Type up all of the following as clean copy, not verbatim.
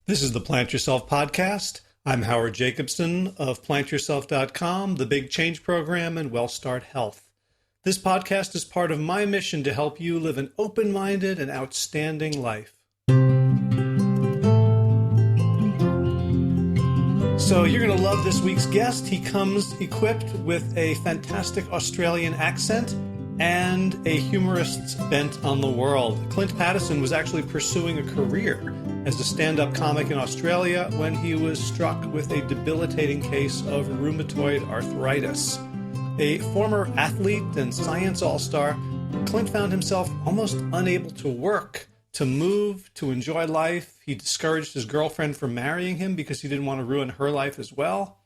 This is the Plant Yourself podcast. I'm Howard Jacobson of plantyourself.com, the Big Change Program, and WellStart Health. This podcast is part of my mission to help you live an open-minded and outstanding life. So you're going to love this week's guest. He comes equipped with a fantastic Australian accent and a humorist's bent on the world. Clint Paddison was actually pursuing a career as a stand-up comic in Australia when he was struck with a debilitating case of rheumatoid arthritis. A former athlete and science all-star, Clint found himself almost unable to work, to move, to enjoy life. He discouraged his girlfriend from marrying him because he didn't want to ruin her life as well.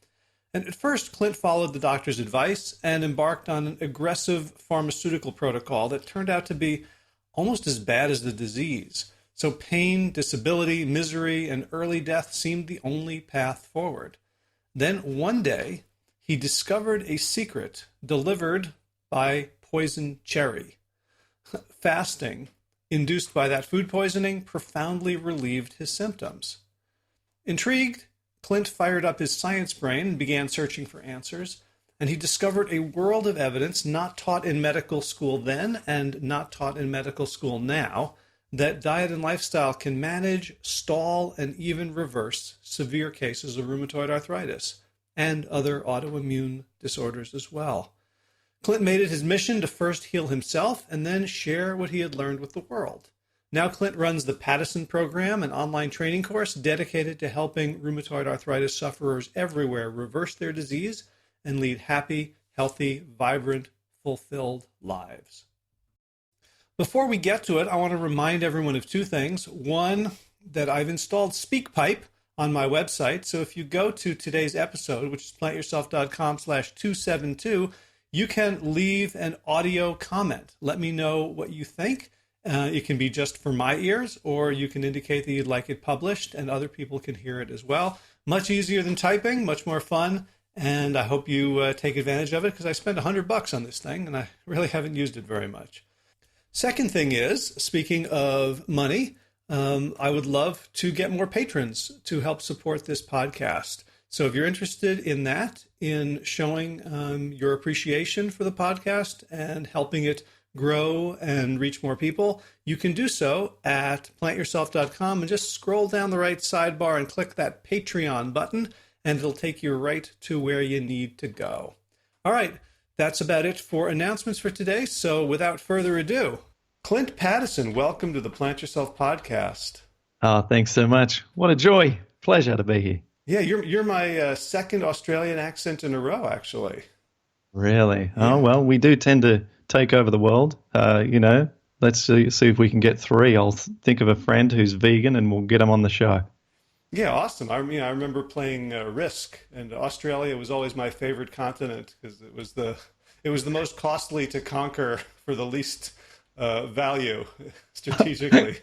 And at first, Clint followed the doctor's advice and embarked on an aggressive pharmaceutical protocol that turned out to be almost as bad as the disease. So pain, disability, misery, and early death seemed the only path forward. Then one day, he discovered a secret delivered by poison cherry. Fasting, induced by that food poisoning, profoundly relieved his symptoms. Intrigued, Clint fired up his science brain and began searching for answers, and he discovered a world of evidence not taught in medical school then and not taught in medical school now that diet and lifestyle can manage, stall, and even reverse severe cases of rheumatoid arthritis and other autoimmune disorders as well. Clint made it his mission to first heal himself and then share what he had learned with the world. Now Clint runs the Paddison program, an online training course dedicated to helping rheumatoid arthritis sufferers everywhere reverse their disease and lead happy, healthy, vibrant, fulfilled lives. Before we get to it, I want to remind everyone of two things. One, that I've installed SpeakPipe on my website. So if you go to today's episode, which is plantyourself.com/272, you can leave an audio comment. Let me know what you think. It can be just for my ears, or you can indicate that you'd like it published and other people can hear it as well. Much easier than typing, much more fun, and I hope you take advantage of it because I spent $100 on this thing and I really haven't used it very much. Second thing is, speaking of money, I would love to get more patrons to help support this podcast. So if you're interested in that, in showing your appreciation for the podcast and helping it grow and reach more people, you can do so at plantyourself.com and just scroll down the right sidebar and click that Patreon button, and it'll take you right to where you need to go. All right, that's about it for announcements for today. So without further ado, Clint Paddison, welcome to the Plant Yourself podcast. Oh, thanks so much. What a joy. Pleasure to be here. Yeah, you're my second Australian accent in a row, actually. Really? Yeah. Oh, well, we do tend to take over the world. Let's see if we can get three. I'll think of a friend who's vegan and we'll get him on the show. Yeah, awesome. I remember playing Risk, and Australia was always my favorite continent because it was the most costly to conquer for the least value strategically.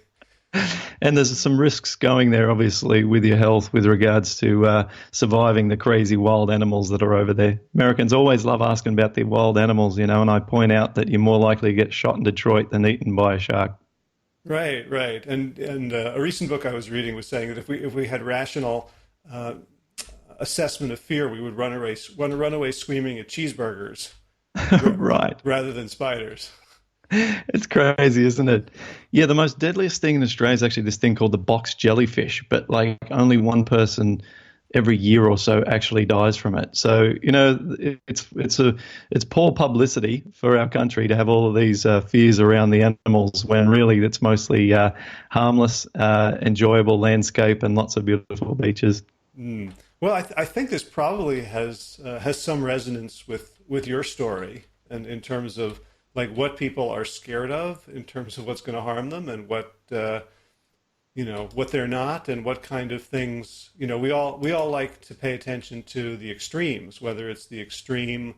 And there's some risks going there, obviously, with your health with regards to surviving the crazy wild animals that are over there. Americans always love asking about the wild animals, and I point out that you're more likely to get shot in Detroit than eaten by a shark. Right. And a recent book I was reading was saying that if we had rational assessment of fear, we would run away screaming at cheeseburgers, Right. rather than spiders. It's crazy, isn't it? Yeah, the most deadliest thing in Australia is actually this thing called the box jellyfish, but like only one person every year or so actually dies from it. So, it's poor publicity for our country to have all of these fears around the animals when really it's mostly harmless, enjoyable landscape and lots of beautiful beaches. Mm. Well, I think this probably has some resonance with your story, and in terms of like what people are scared of in terms of what's going to harm them and what they're not, and what kind of things, we all like to pay attention to the extremes, whether it's the extreme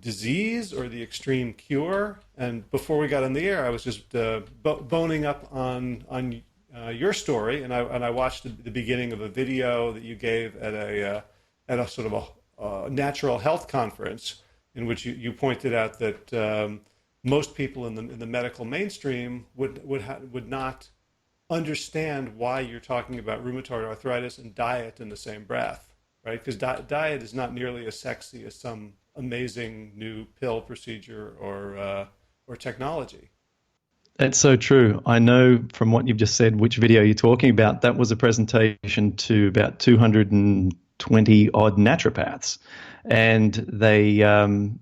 disease or the extreme cure. And before we got on the air, I was just boning up on your story, and I watched the beginning of a video that you gave at a sort of a natural health conference, in which you pointed out that most people in the medical mainstream would not understand why you're talking about rheumatoid arthritis and diet in the same breath, right? Because diet is not nearly as sexy as some amazing new pill procedure or technology. That's so true. I know from what you've just said which video you're talking about. That was a presentation to about 220 odd naturopaths. And they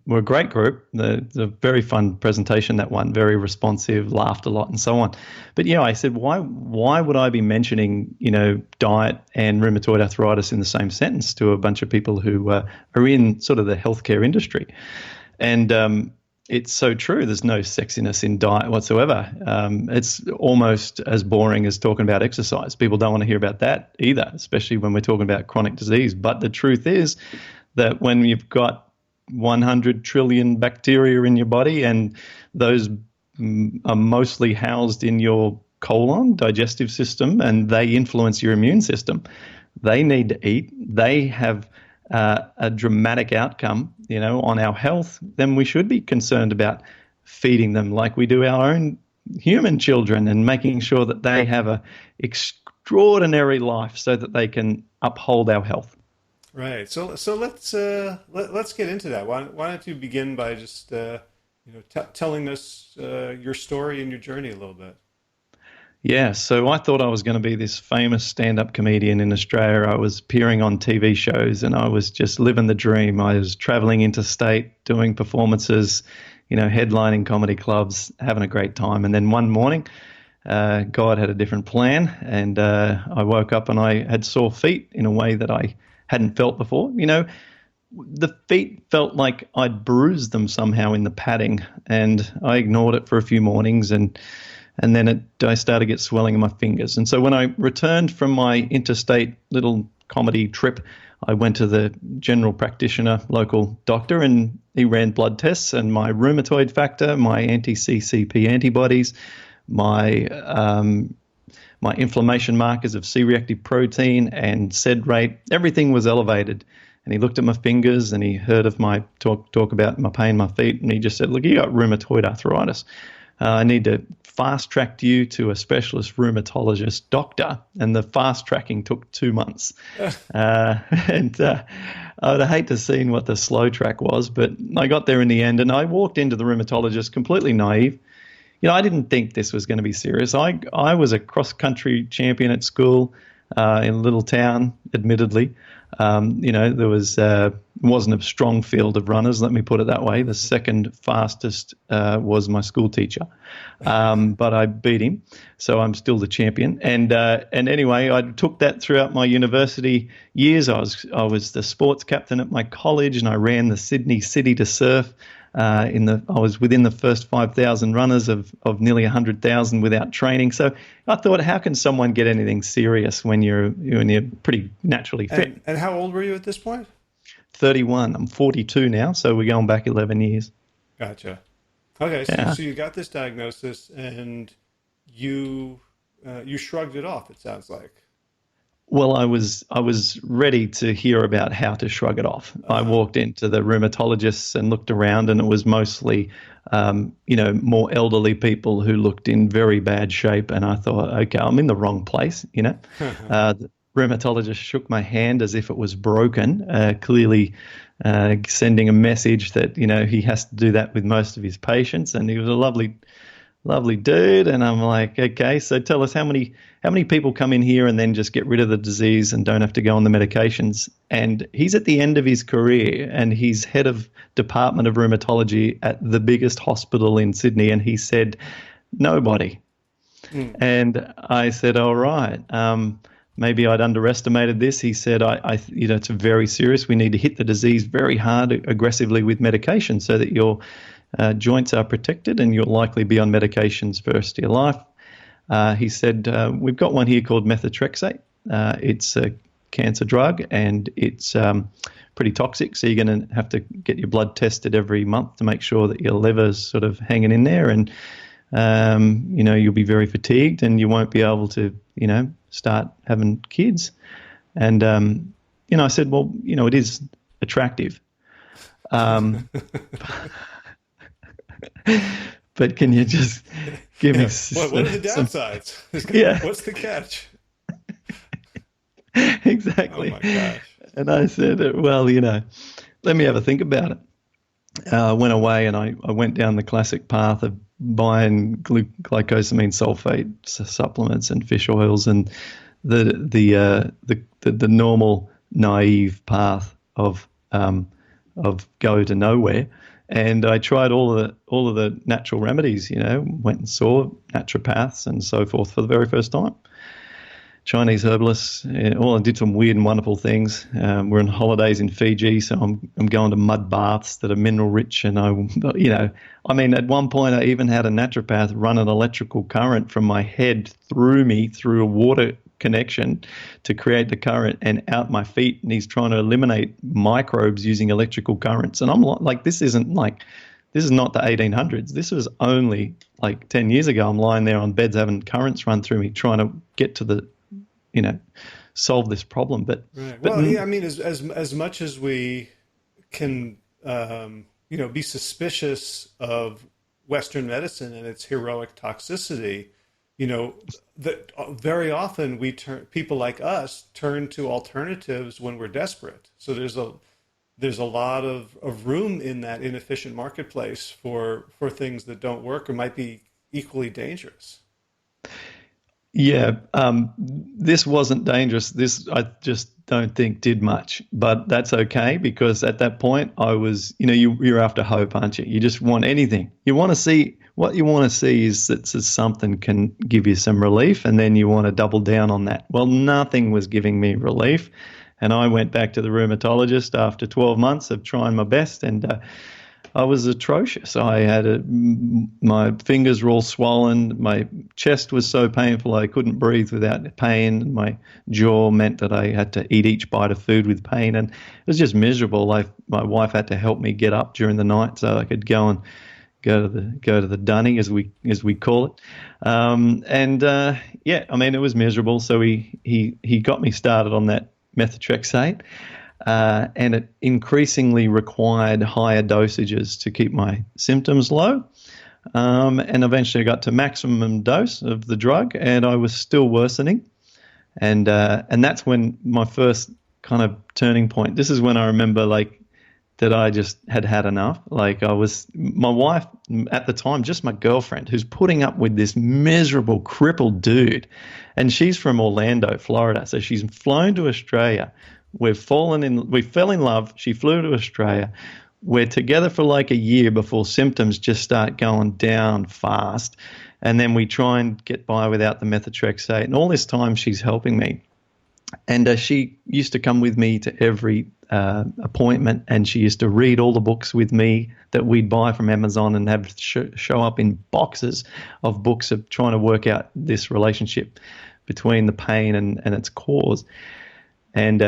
were a great group. The very fun presentation, that one, very responsive, laughed a lot and so on. But yeah, I said, why would I be mentioning, diet and rheumatoid arthritis in the same sentence to a bunch of people who are in sort of the healthcare industry? And it's so true. There's no sexiness in diet whatsoever. It's almost as boring as talking about exercise. People don't want to hear about that either, especially when we're talking about chronic disease. But the truth is that when you've got 100 trillion bacteria in your body and those are mostly housed in your colon, digestive system, and they influence your immune system, they need to eat. They have a dramatic outcome, on our health, then we should be concerned about feeding them like we do our own human children and making sure that they have a extraordinary life so that they can uphold our health. Right. So let's get into that. Why don't you begin by just telling us your story and your journey a little bit? Yeah, so I thought I was going to be this famous stand-up comedian in Australia. I was appearing on TV shows and I was just living the dream. I was traveling interstate, doing performances, headlining comedy clubs, having a great time. And then one morning, God had a different plan, and I woke up and I had sore feet in a way that I hadn't felt before. The feet felt like I'd bruised them somehow in the padding, and I ignored it for a few mornings, and then I started to get swelling in my fingers. And so when I returned from my interstate little comedy trip, I went to the general practitioner, local doctor, and he ran blood tests, and my rheumatoid factor, my anti-CCP antibodies, my inflammation markers of C-reactive protein and SED rate, everything was elevated. And he looked at my fingers and he heard of my talk about my pain in my feet, and he just said, "Look, you got rheumatoid arthritis. I need to fast track you to a specialist rheumatologist doctor." And the fast tracking took 2 months. I would hate to have seen what the slow track was, but I got there in the end, and I walked into the rheumatologist completely naive. I didn't think this was going to be serious. I was a cross-country champion at school in a little town, admittedly. There wasn't a strong field of runners, let me put it that way. The second fastest was my school teacher, but I beat him, so I'm still the champion. And anyway, I took that throughout my university years. I was the sports captain at my college, and I ran the Sydney City to Surf. I was within the first 5,000 runners of nearly 100,000 without training. So I thought, how can someone get anything serious when you're pretty naturally fit? And how old were you at this point? 31. I'm 42 now, so we're going back 11 years. Gotcha. Okay, Yeah. so you got this diagnosis and you shrugged it off, it sounds like. Well, I was ready to hear about how to shrug it off. I walked into the rheumatologists and looked around, and it was mostly, more elderly people who looked in very bad shape. And I thought, okay, I'm in the wrong place. The rheumatologist shook my hand as if it was broken, clearly sending a message that he has to do that with most of his patients. And he was a lovely dude. And I'm like, okay, so tell us how many people come in here and then just get rid of the disease and don't have to go on the medications. And he's at the end of his career, and he's head of Department of Rheumatology at the biggest hospital in Sydney. And he said, nobody. And I said, all right, maybe I'd underestimated this. He said, it's very serious. We need to hit the disease very hard, aggressively with medication so that your joints are protected and you'll likely be on medications for the rest of your life. He said, we've got one here called methotrexate. It's a cancer drug, and it's pretty toxic, so you're going to have to get your blood tested every month to make sure that your liver's sort of hanging in there, and you'll be very fatigued and you won't be able to start having kids. And I said, well, it is attractive. but can you just give me What are the some? downsides? Yeah, What's the catch? Oh exactly. my gosh. And I said, well, let me have a think about it. I went away and I went down the classic path of buying glycosamine sulfate supplements and fish oils and the normal naive path of go to nowhere. And I tried all of the natural remedies, went and saw naturopaths and so forth for the very first time. Chinese herbalists, all did some weird and wonderful things. We're on holidays in Fiji, so I'm going to mud baths that are mineral rich, and at one point I even had a naturopath run an electrical current from my head through me through a water connection to create the current and out my feet, and he's trying to eliminate microbes using electrical currents. And I'm like, this is not the 1800s. This was only like 10 years ago. I'm lying there on beds having currents run through me, trying to get to the solve this problem. But right. But Well, yeah, I mean, as much as we can, be suspicious of Western medicine and its heroic toxicity, that very often people like us turn to alternatives when we're desperate. So there's a lot of room in that inefficient marketplace for things that don't work or might be equally dangerous. yeah, this wasn't dangerous. This I just don't think did much, but that's okay because at that point I was, you're after hope, aren't you? You just want anything. You want to see what you want to see is that something can give you some relief, and then you want to double down on that. Well, nothing was giving me relief, and I went back to the rheumatologist after 12 months of trying my best, and I was atrocious. I had my fingers were all swollen. My chest was so painful I couldn't breathe without pain. My jaw meant that I had to eat each bite of food with pain, and it was just miserable. My wife had to help me get up during the night so I could go to the dunny as we call it. It was miserable. So he got me started on that methotrexate. And it increasingly required higher dosages to keep my symptoms low. And eventually I got to maximum dose of the drug, and I was still worsening. And that's when my first kind of turning point. This is when I remember that I just had enough. My wife at the time, just my girlfriend, who's putting up with this miserable, crippled dude. And she's from Orlando, Florida. So she's flown to Australia. We fell in love. She flew to Australia. We're together for like a year before symptoms just start going down fast. And then we try and get by without the methotrexate. And all this time she's helping me. And she used to come with me to every appointment, and she used to read all the books with me that we'd buy from Amazon and have show up in boxes of books of trying to work out this relationship between the pain and its cause. And,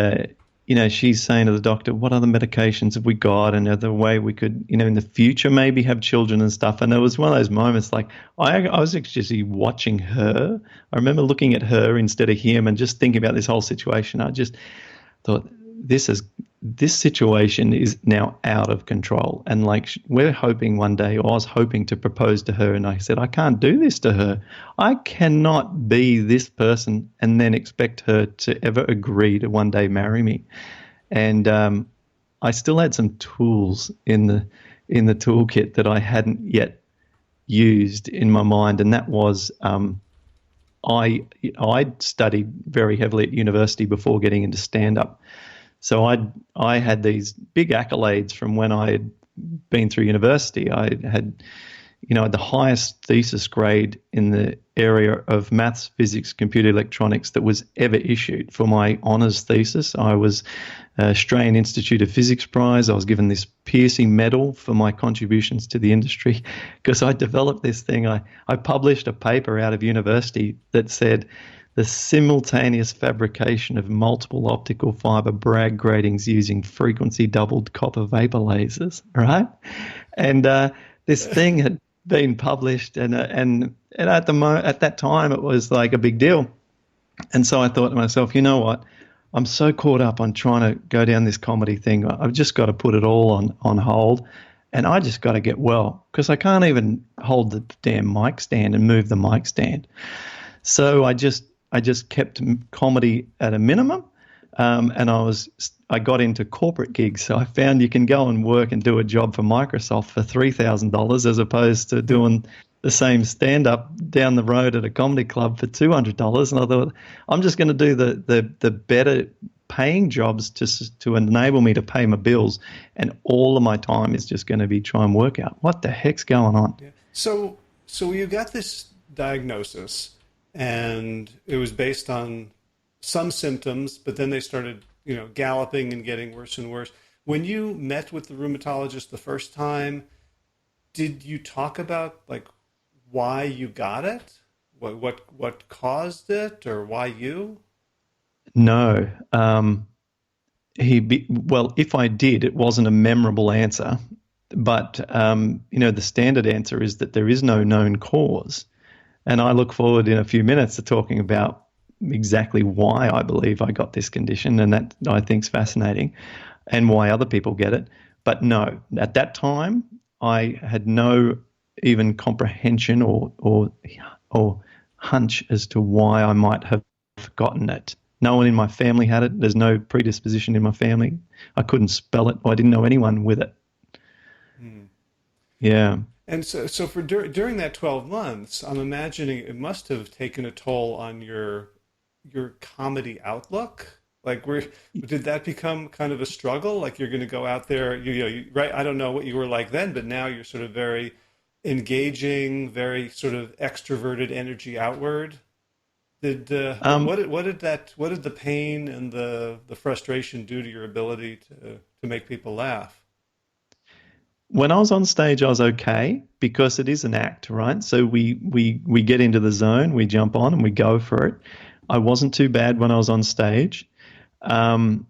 she's saying to the doctor, what other medications have we got? And the way we could, in the future, maybe have children and stuff. And there was one of those moments I was actually watching her. I remember looking at her instead of him and just thinking about this whole situation. I just thought, this situation is now out of control. And we're hoping one day, or I was hoping to propose to her, and I said, I can't do this to her. I cannot be this person and then expect her to ever agree to one day marry me. And I still had some tools in the toolkit that I hadn't yet used in my mind, and that was I studied very heavily at university before getting into stand-up. So I had these big accolades from when I had been through university. I had, the highest thesis grade in the area of maths, physics, computer electronics that was ever issued for my honours thesis. I was Australian Institute of Physics Prize. I was given this Piercing medal for my contributions to the industry because I developed this thing. I published a paper out of university that said, the simultaneous fabrication of multiple optical fiber Bragg gratings using frequency doubled copper vapor lasers, right? And this thing had been published, and at that time it was like a big deal. And so I thought to myself, you know what? I'm so caught up on trying to go down this comedy thing. I've just got to put it all on hold and I just got to get well because I can't even hold the damn mic stand and move the mic stand. So I just kept comedy at a minimum, and I got into corporate gigs. So I found you can go and work and do a job for Microsoft for $3,000 as opposed to doing the same stand up down the road at a comedy club for $200. And I thought I'm just going to do the better paying jobs to enable me to pay my bills, and all of my time is just going to be try and work out what the heck's going on. Yeah. So you got this diagnosis, and it was based on some symptoms, but then they started, galloping and getting worse and worse. When you met with the rheumatologist the first time, did you talk about like why you got it? What caused it, or why you? No. Well, if I did, it wasn't a memorable answer. But, the standard answer is that there is no known cause. And I look forward in a few minutes to talking about exactly why I believe I got this condition, and that I think is fascinating, and why other people get it. But no, at that time, I had no even comprehension or hunch as to why I might have gotten it. No one in my family had it. There's no predisposition in my family. I couldn't spell it. I didn't know anyone with it. Hmm. Yeah. And so for during that 12 months, I'm imagining it must have taken a toll on your comedy outlook. Like, did that become kind of a struggle? Like, you're going to go out there, right? I don't know what you were like then, but now you're sort of very engaging, very sort of extroverted energy outward. Did Um, what did the pain and the frustration do to your ability to make people laugh? when I was on stage, I was okay because it is an act, right? So we get into the zone, we jump on, and we go for it. I wasn't too bad when I was on stage, um,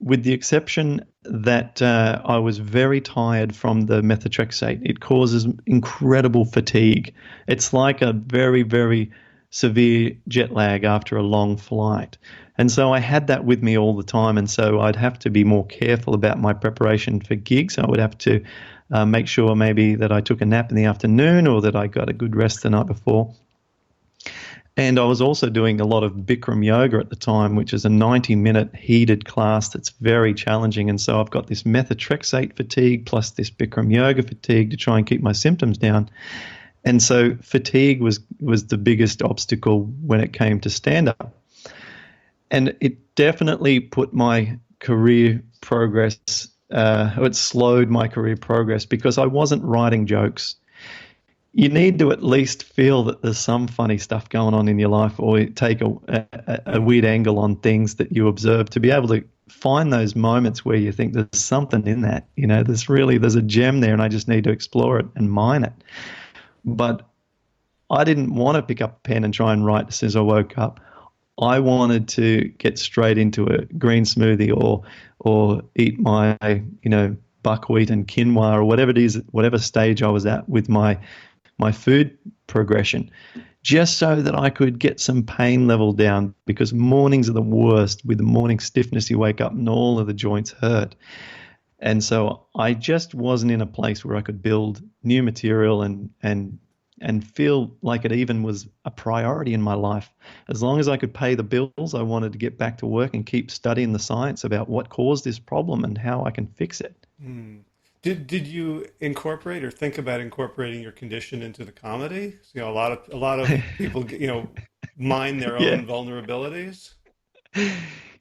with the exception that I was very tired from the methotrexate. It causes incredible fatigue. It's like a very, very severe jet lag after a long flight. And so I had that with me all the time. And so I'd have to be more careful about my preparation for gigs. I would have to make sure maybe that I took a nap in the afternoon or that I got a good rest the night before. And I was also doing a lot of Bikram yoga at the time, which is a 90-minute heated class that's very challenging. And so I've got this methotrexate fatigue plus this Bikram yoga fatigue to try and keep my symptoms down. And so fatigue was the biggest obstacle when it came to stand-up. And it definitely put my career progress, it slowed my career progress because I wasn't writing jokes. You need to at least feel that there's some funny stuff going on in your life, or take a weird angle on things that you observe to be able to find those moments where you think there's something in that. There's a gem there and I just need to explore it and mine it. But I didn't want to pick up a pen and try and write as soon as I woke up. I wanted to get straight into a green smoothie or eat my buckwheat and quinoa or whatever it is, whatever stage I was at with my food progression, just so that I could get some pain level down, because mornings are the worst. With the morning stiffness, you wake up and all of the joints hurt. And so I just wasn't in a place where I could build new material and feel like it even was a priority in my life. As long as I could pay the bills, I wanted to get back to work and keep studying the science about what caused this problem and how I can fix it. Hmm. Did you incorporate or think about incorporating your condition into the comedy? A lot of people mine their Yeah. own vulnerabilities.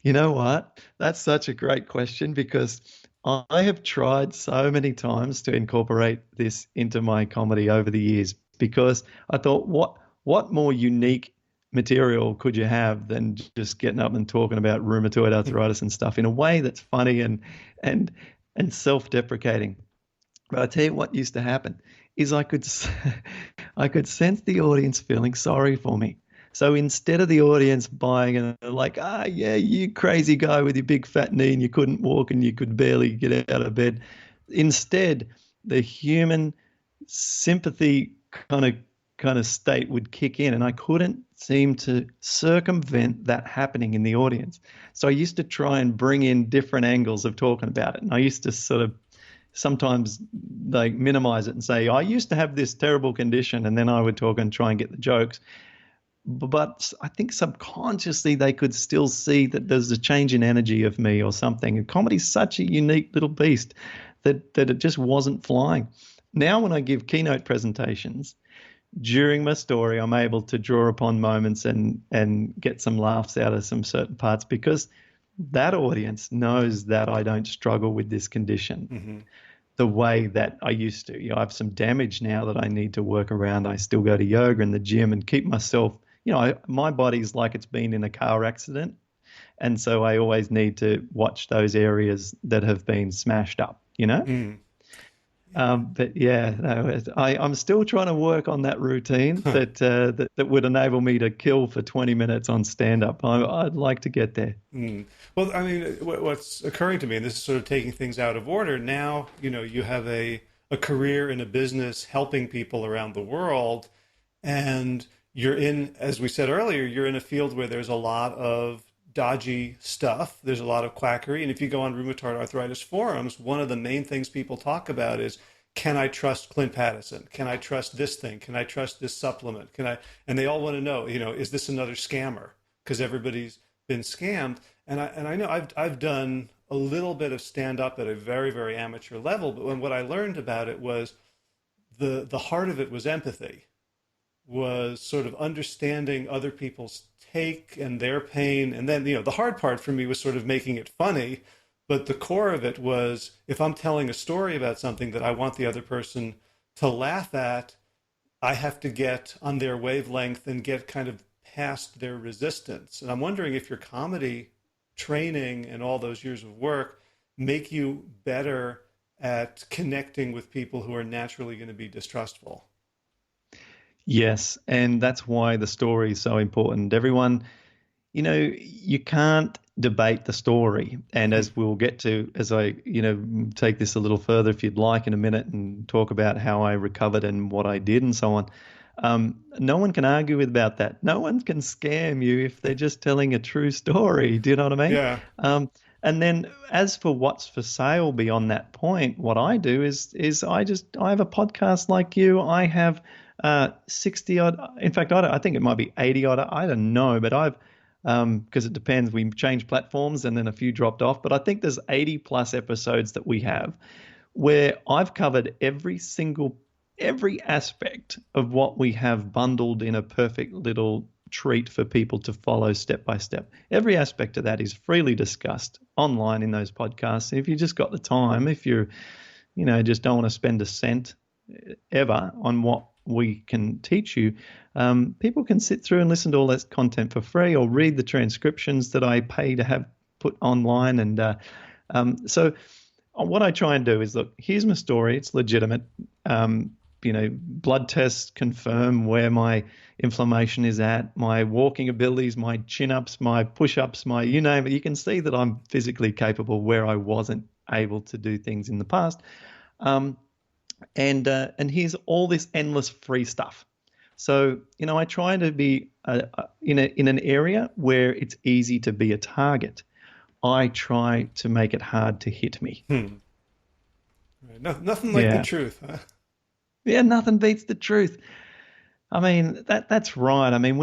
You know what? That's such a great question because I have tried so many times to incorporate this into my comedy over the years, because I thought, what more unique material could you have than just getting up and talking about rheumatoid arthritis and stuff in a way that's funny and and self-deprecating. But I tell you what used to happen is I could sense the audience feeling sorry for me. So instead of the audience buying and like, yeah, you crazy guy with your big fat knee and you couldn't walk and you could barely get out of bed, instead the human sympathy kind of state would kick in, and I couldn't seem to circumvent that happening in the audience. So I used to try and bring in different angles of talking about it, and I used to sort of sometimes they minimize it and say, I used to have this terrible condition, and then I would talk and try and get the jokes. But I think subconsciously they could still see that there's a change in energy of me or something. And comedy's such a unique little beast that it just wasn't flying. Now when I give keynote presentations, during my story, I'm able to draw upon moments and get some laughs out of some certain parts, because that audience knows that I don't struggle with this condition the way that I used to. I have some damage now that I need to work around. I still go to yoga in the gym and keep myself, my body's like it's been in a car accident. And so I always need to watch those areas that have been smashed up, But yeah, no, I'm still trying to work on that routine that would enable me to kill for 20 minutes on stand-up. I'd like to get there. Well, I mean, what's occurring to me, and this is sort of taking things out of order, now, you have a career in a business helping people around the world, and you're in, as we said earlier, you're in a field where there's a lot of dodgy stuff. There's a lot of quackery. And if you go on rheumatoid arthritis forums, one of the main things people talk about is, can I trust Clint Paddison? Can I trust this thing? Can I trust this supplement? And they all want to know, is this another scammer? Because everybody's been scammed. And I know I've done a little bit of stand up at a very, very amateur level, but what I learned about it was the heart of it was empathy, was sort of understanding other people's take and their pain. And then, the hard part for me was sort of making it funny. But the core of it was, if I'm telling a story about something that I want the other person to laugh at, I have to get on their wavelength and get kind of past their resistance. And I'm wondering if your comedy training and all those years of work make you better at connecting with people who are naturally going to be distrustful. Yes, and that's why the story is so important. Everyone, you can't debate the story. And as we'll get to, as I, take this a little further, if you'd like, in a minute, and talk about how I recovered and what I did and so on, no one can argue about that. No one can scam you if they're just telling a true story. Do you know what I mean? Yeah. And then as for what's for sale beyond that point, what I do is I have a podcast like you. I have 60 odd, in fact, I think it might be 80 odd. I don't know, but I've, because it depends. We change platforms and then a few dropped off, but I think there's 80 plus episodes that we have where I've covered every aspect of what we have bundled in a perfect little treat for people to follow step by step. Every aspect of that is freely discussed online in those podcasts. If you just got the time, if you're, just don't want to spend a cent ever on what we can teach you, people can sit through and listen to all that content for free, or read the transcriptions that I pay to have put online. And so what I try and do is, look, here's my story. It's legitimate. Blood tests confirm where my inflammation is at, my walking abilities, my chin-ups, my push-ups, my you name it. You can see that I'm physically capable where I wasn't able to do things in the past. And here's all this endless free stuff. So, I try to be in an area where it's easy to be a target. I try to make it hard to hit me. Right. Nothing like the truth, huh? Yeah, nothing beats the truth. I mean, that's right. I mean,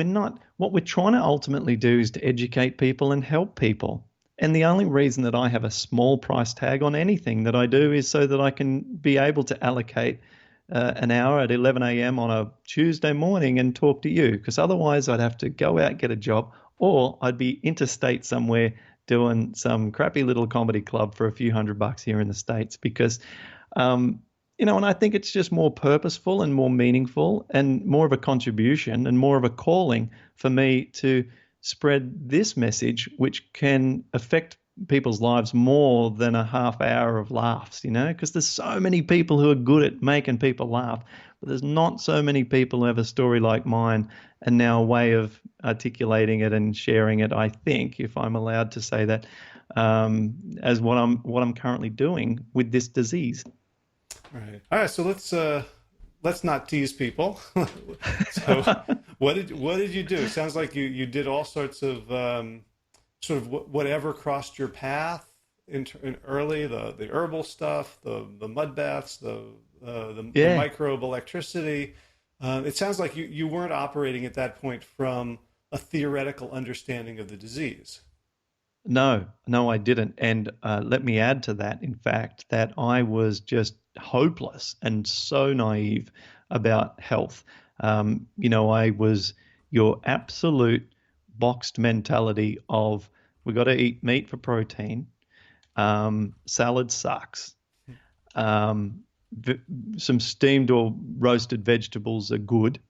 what we're trying to ultimately do is to educate people and help people. And the only reason that I have a small price tag on anything that I do is so that I can be able to allocate an hour at 11 a.m. on a Tuesday morning and talk to you, because otherwise I'd have to go out, get a job, or I'd be interstate somewhere doing some crappy little comedy club for a few $100 here in the States, because, and I think it's just more purposeful and more meaningful and more of a contribution and more of a calling for me to spread this message, which can affect people's lives more than a half hour of laughs, because there's so many people who are good at making people laugh, but there's not so many people who have a story like mine and now a way of articulating it and sharing it, I think, if I'm allowed to say that, as what I'm currently doing with this disease. Right. All right. So let's not tease people. So what did you do? It sounds like you did all sorts of sort of whatever crossed your path. in early, the herbal stuff, the mud baths, the Yeah. microbe electricity. It sounds like you weren't operating at that point from a theoretical understanding of the disease. No, no, I didn't. And let me add to that, in fact, that I was just hopeless and so naive about health. I was your absolute boxed mentality of we got to eat meat for protein. Salad sucks. Um, v- some steamed or roasted vegetables are good,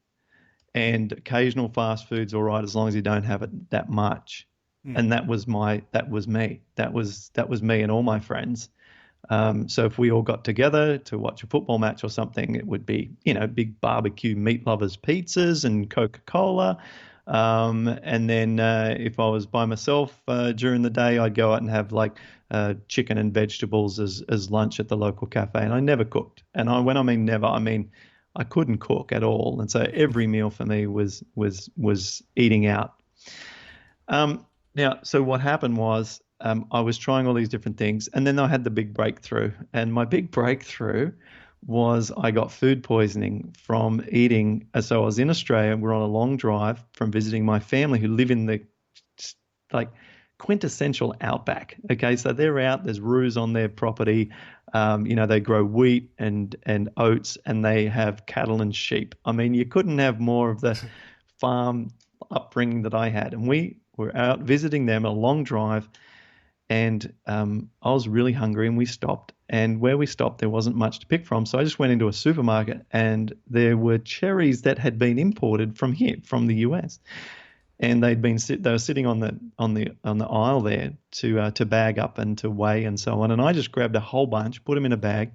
and occasional fast food's all right as long as you don't have it that much. Hmm. And that was me. That was me and all my friends. So if we all got together to watch a football match or something, it would be, big barbecue meat lovers pizzas and Coca-Cola. And then if I was by myself during the day, I'd go out and have like chicken and vegetables as lunch at the local cafe. And I never cooked. And when I mean never, I mean I couldn't cook at all. And so every meal for me was eating out. So what happened was I was trying all these different things, and then I had the big breakthrough. And my big breakthrough was I got food poisoning from eating. So I was in Australia. We're on a long drive from visiting my family who live in the like quintessential outback. Okay, so they're out. There's roos on their property. They grow wheat and oats, and they have cattle and sheep. I mean, you couldn't have more of the farm upbringing that I had. And we were out visiting them, a long drive, and I was really hungry, and we stopped. And where we stopped, there wasn't much to pick from, so I just went into a supermarket, and there were cherries that had been imported from here, from the US, and they were sitting on the aisle there to bag up and to weigh and so on. And I just grabbed a whole bunch, put them in a bag,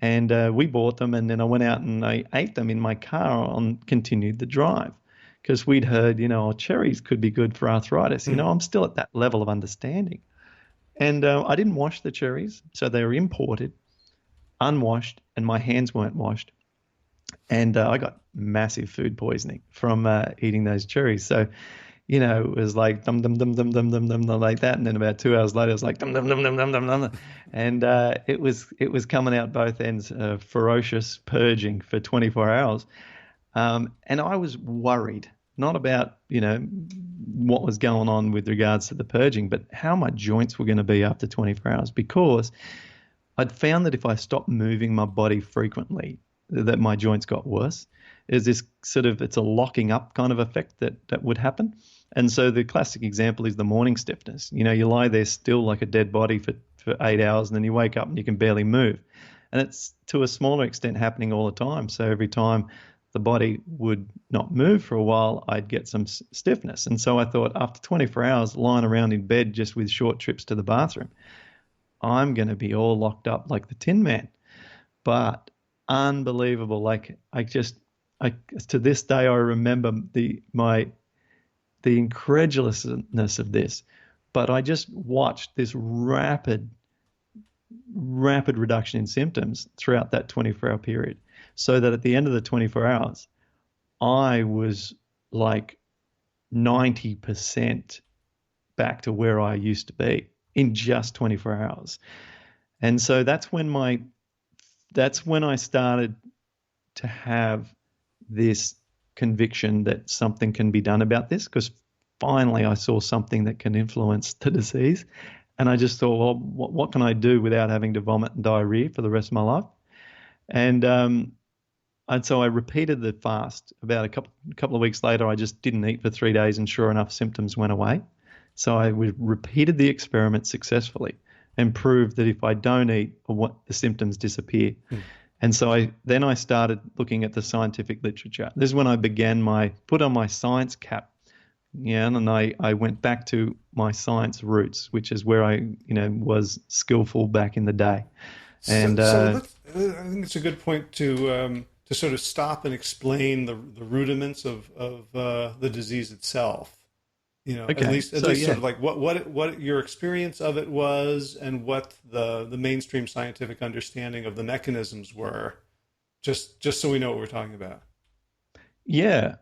and we bought them. And then I went out and I ate them in my car and continued the drive because we'd heard, cherries could be good for arthritis. Hmm. I'm still at that level of understanding. And I didn't wash the cherries, so they were imported, unwashed, and my hands weren't washed. And I got massive food poisoning from eating those cherries. So, it was like dum dum dum dum dum dum dum dum like that. And then about 2 hours later, it was like dum dum dum dum dum dum dum. And it was coming out both ends, ferocious purging for 24 hours. And I was worried, not about, what was going on with regards to the purging, but how my joints were going to be after 24 hours, because I'd found that if I stopped moving my body frequently, that my joints got worse. Is this it's a locking up kind of effect that would happen. And so the classic example is the morning stiffness. You lie there still like a dead body for 8 hours, and then you wake up and you can barely move. And it's to a smaller extent happening all the time. So every time the body would not move for a while, I'd get some stiffness. And so I thought, after 24 hours lying around in bed just with short trips to the bathroom, I'm going to be all locked up like the Tin Man. But unbelievable. Like to this day, I remember the incredulousness of this, but I just watched this rapid reduction in symptoms throughout that 24-hour period, so that at the end of the 24 hours, I was like 90% back to where I used to be in just 24 hours. And so that's when I started to have this conviction that something can be done about this, because finally I saw something that can influence the disease. And I just thought, well, what can I do without having to vomit and diarrhea for the rest of my life? And so I repeated the fast. About a couple of weeks later, I just didn't eat for 3 days, and sure enough, symptoms went away. So I repeated the experiment successfully and proved that if I don't eat, the symptoms disappear. Mm. And so I started looking at the scientific literature. This is when I put on my science cap. Yeah, and I went back to my science roots, which is where I was skillful back in the day. And I think it's a good point to sort of stop and explain the rudiments of the disease itself. Okay. At least sort of like what your experience of it was, and what the mainstream scientific understanding of the mechanisms were, just so we know what we're talking about. Yeah.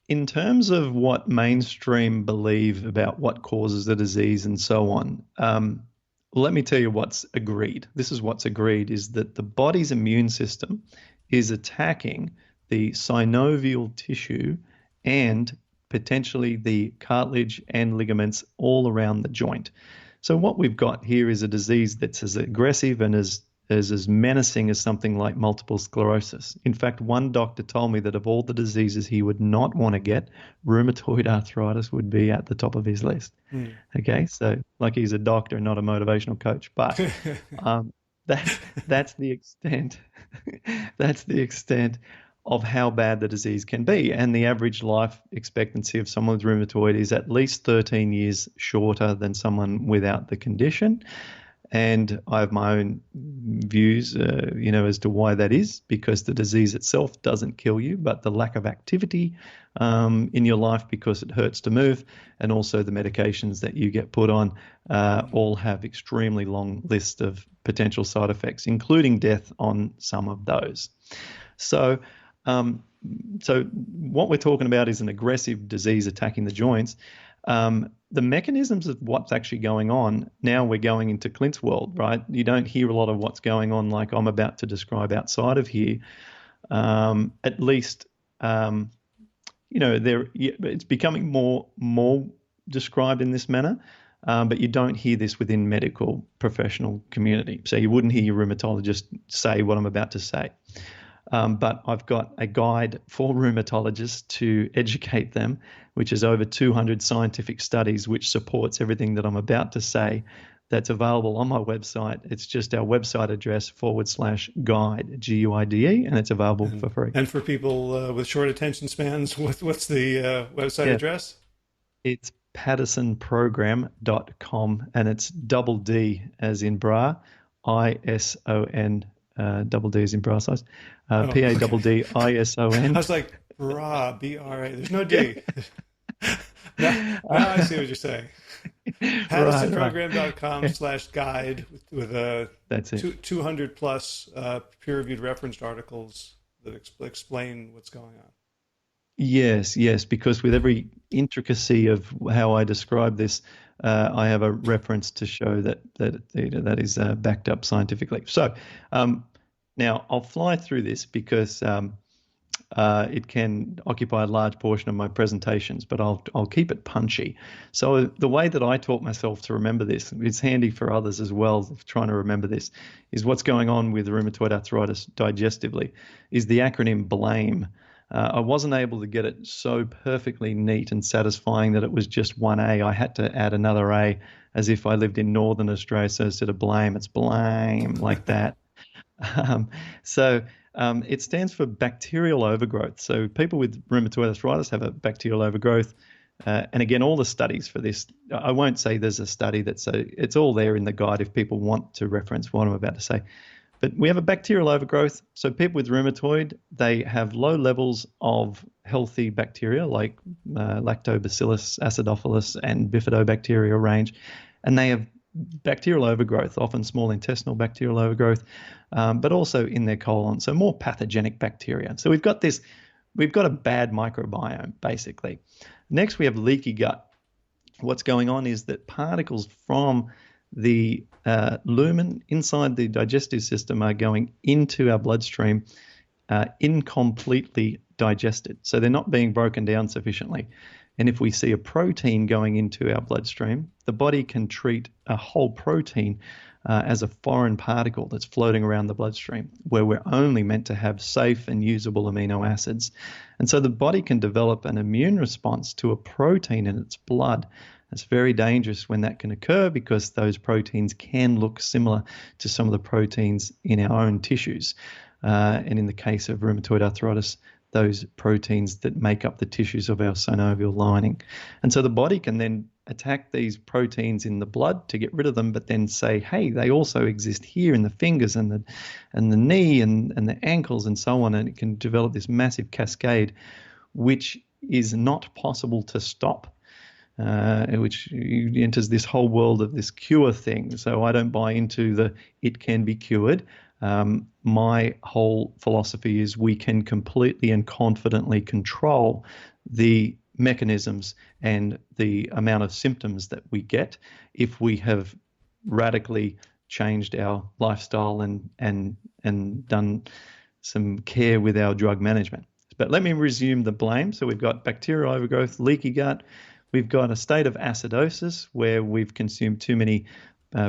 In terms of what mainstream believe about what causes the disease and so on, Well, let me tell you what's agreed. This is what's agreed is that the body's immune system is attacking the synovial tissue and potentially the cartilage and ligaments all around the joint. So what we've got here is a disease that's as aggressive and as menacing as something like multiple sclerosis. In fact, one doctor told me that of all the diseases he would not want to get, rheumatoid arthritis would be at the top of his list. Okay, so like he's a doctor, not a motivational coach, but that's the extent. That's the extent of how bad the disease can be. And the average life expectancy of someone with rheumatoid is at least 13 years shorter than someone without the condition. And I have my own views, as to why that is, because the disease itself doesn't kill you, but the lack of activity in your life because it hurts to move, and also the medications that you get put on all have extremely long lists of potential side effects, including death on some of those. So what we're talking about is an aggressive disease attacking the joints. The mechanisms of what's actually going on, now we're going into Clint's world, right? You don't hear a lot of what's going on like I'm about to describe outside of here. At least, it's becoming more described in this manner, but you don't hear this within medical professional community. So you wouldn't hear your rheumatologist say what I'm about to say. But I've got a guide for rheumatologists to educate them, which is over 200 scientific studies, which supports everything that I'm about to say. That's available on my website. It's just our website address /guide, GUIDE, and it's available for free. And for people with short attention spans, what's the website address? It's paddisonprogram.com, and it's double D as in bra, ISON, double D as in bra size. Paddison. I was like, bra, B-R-A. There's no D. now I see what you're saying. PaddisonProgram.com/guide with That's it. 200 plus peer-reviewed referenced articles that explain what's going on. Yes, because with every intricacy of how I describe this, I have a reference to show that is backed up scientifically. So now I'll fly through this because it can occupy a large portion of my presentations, but I'll keep it punchy. So the way that I taught myself to remember this, it's handy for others as well, trying to remember this, is what's going on with rheumatoid arthritis digestively, is the acronym BLAME. I wasn't able to get it so perfectly neat and satisfying that it was just one A. I had to add another A as if I lived in Northern Australia. So instead of blame, it's blame, like that. It stands for bacterial overgrowth. So people with rheumatoid arthritis have a bacterial overgrowth. And again, all the studies for this, I won't say there's a study it's all there in the guide if people want to reference what I'm about to say. But we have a bacterial overgrowth. So people with rheumatoid, they have low levels of healthy bacteria like Lactobacillus acidophilus and Bifidobacteria range. And they have bacterial overgrowth, often small intestinal bacterial overgrowth, but also in their colon. So more pathogenic bacteria. So we've got a bad microbiome, basically. Next, we have leaky gut. What's going on is that particles from the lumen inside the digestive system are going into our bloodstream incompletely digested. So they're not being broken down sufficiently. And if we see a protein going into our bloodstream, the body can treat a whole protein as a foreign particle that's floating around the bloodstream, where we're only meant to have safe and usable amino acids. And so the body can develop an immune response to a protein in its blood. It's very dangerous when that can occur because those proteins can look similar to some of the proteins in our own tissues. And in the case of rheumatoid arthritis, those proteins that make up the tissues of our synovial lining. And so the body can then attack these proteins in the blood to get rid of them, but then say, hey, they also exist here in the fingers and the knee and the ankles and so on. And it can develop this massive cascade, which is not possible to stop. Which enters this whole world of this cure thing. So I don't buy into it can be cured. My whole philosophy is we can completely and confidently control the mechanisms and the amount of symptoms that we get if we have radically changed our lifestyle and done some care with our drug management. But let me resume the blame. So we've got bacterial overgrowth, leaky gut. We've got a state of acidosis where we've consumed too many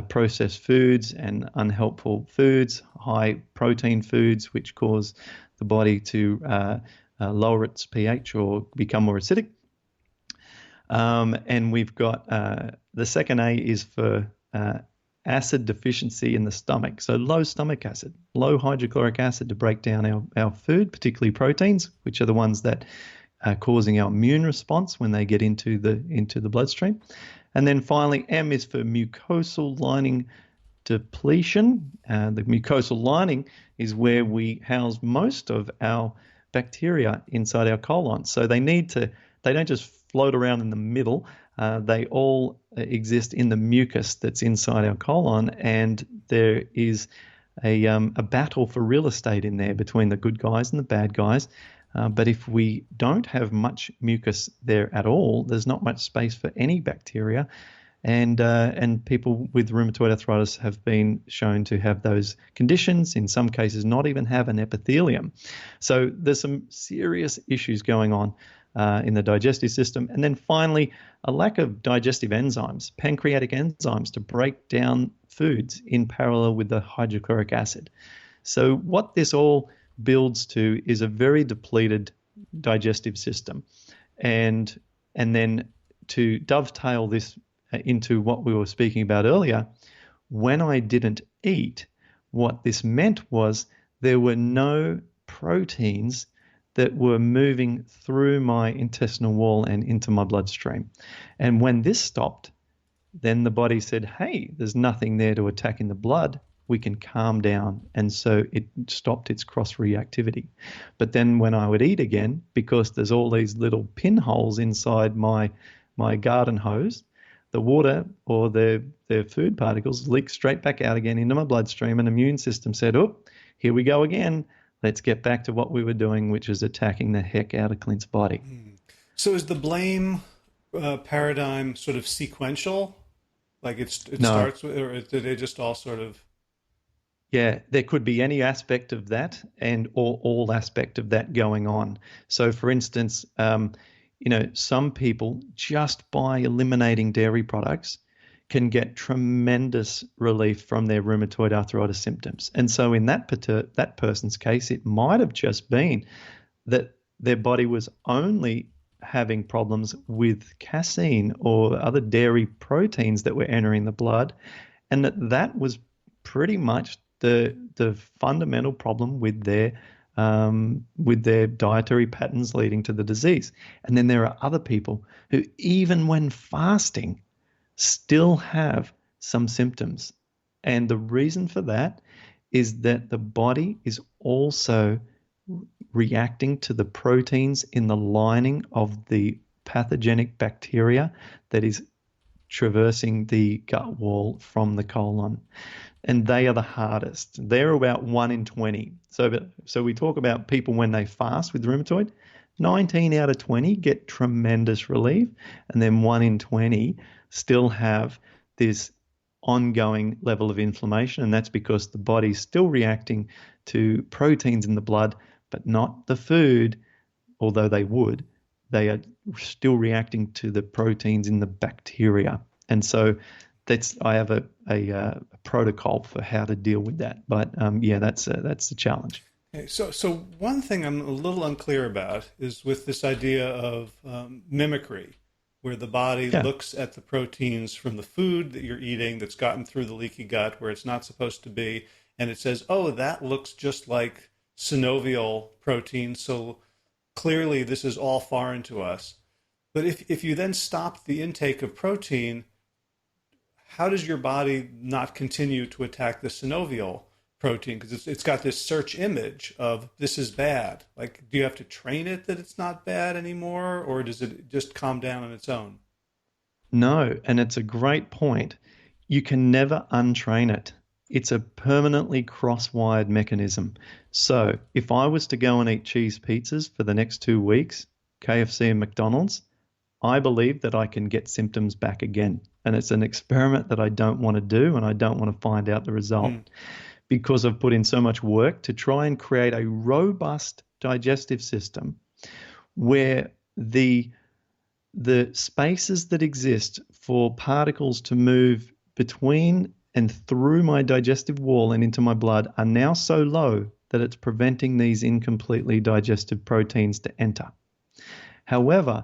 processed foods and unhelpful foods, high protein foods, which cause the body to lower its pH or become more acidic. And we've got the second A is for acid deficiency in the stomach. So low stomach acid, low hydrochloric acid to break down our food, particularly proteins, which are the ones that are causing our immune response when they get into the bloodstream. And then finally, M is for mucosal lining depletion. The mucosal lining is where we house most of our bacteria inside our colon. So they don't just float around in the middle. They all exist in the mucus that's inside our colon, and there is a battle for real estate in there between the good guys and the bad guys. But if we don't have much mucus there at all, there's not much space for any bacteria. And people with rheumatoid arthritis have been shown to have those conditions, in some cases not even have an epithelium. So there's some serious issues going on in the digestive system. And then finally, a lack of digestive enzymes, pancreatic enzymes to break down foods in parallel with the hydrochloric acid. So what this all builds to is a very depleted digestive system. And then to dovetail this into what we were speaking about earlier, when I didn't eat, what this meant was there were no proteins that were moving through my intestinal wall and into my bloodstream. And when this stopped, then the body said, hey, there's nothing there to attack in the blood. We can calm down. And so it stopped its cross-reactivity. But then when I would eat again, because there's all these little pinholes inside my garden hose, the water or the food particles leak straight back out again into my bloodstream, and the immune system said, oh, here we go again. Let's get back to what we were doing, which is attacking the heck out of Clint's body. So is the blame paradigm sort of sequential? Like it No. starts with, or do they just all sort of? Yeah, there could be any aspect of that or all aspect of that going on. So for instance, some people just by eliminating dairy products can get tremendous relief from their rheumatoid arthritis symptoms. And so in that person's case, it might have just been that their body was only having problems with casein or other dairy proteins that were entering the blood, and that was pretty much the fundamental problem with their dietary patterns leading to the disease. And then there are other people who, even when fasting, still have some symptoms. And the reason for that is that the body is also reacting to the proteins in the lining of the pathogenic bacteria that is traversing the gut wall from the colon. And they are the hardest. They're about 1 in 20. So we talk about people when they fast with rheumatoid, 19 out of 20 get tremendous relief, and then 1 in 20 still have this ongoing level of inflammation, and that's because the body's still reacting to proteins in the blood, but not the food, although they are still reacting to the proteins in the bacteria. And so I have a protocol for how to deal with that. But that's the challenge. Okay, so one thing I'm a little unclear about is with this idea of mimicry, where the body looks at the proteins from the food that you're eating that's gotten through the leaky gut where it's not supposed to be, and it says, oh, that looks just like synovial protein, so clearly this is all foreign to us. But if you then stop the intake of protein, how does your body not continue to attack the synovial protein? Because it's got this search image of this is bad. Like, do you have to train it that it's not bad anymore, or does it just calm down on its own? No, and it's a great point. You can never untrain it. It's a permanently cross-wired mechanism. So if I was to go and eat cheese pizzas for the next 2 weeks, KFC and McDonald's, I believe that I can get symptoms back again. And it's an experiment that I don't want to do, and I don't want to find out the result because I've put in so much work to try and create a robust digestive system where the spaces that exist for particles to move between and through my digestive wall and into my blood are now so low that it's preventing these incompletely digested proteins to enter. However,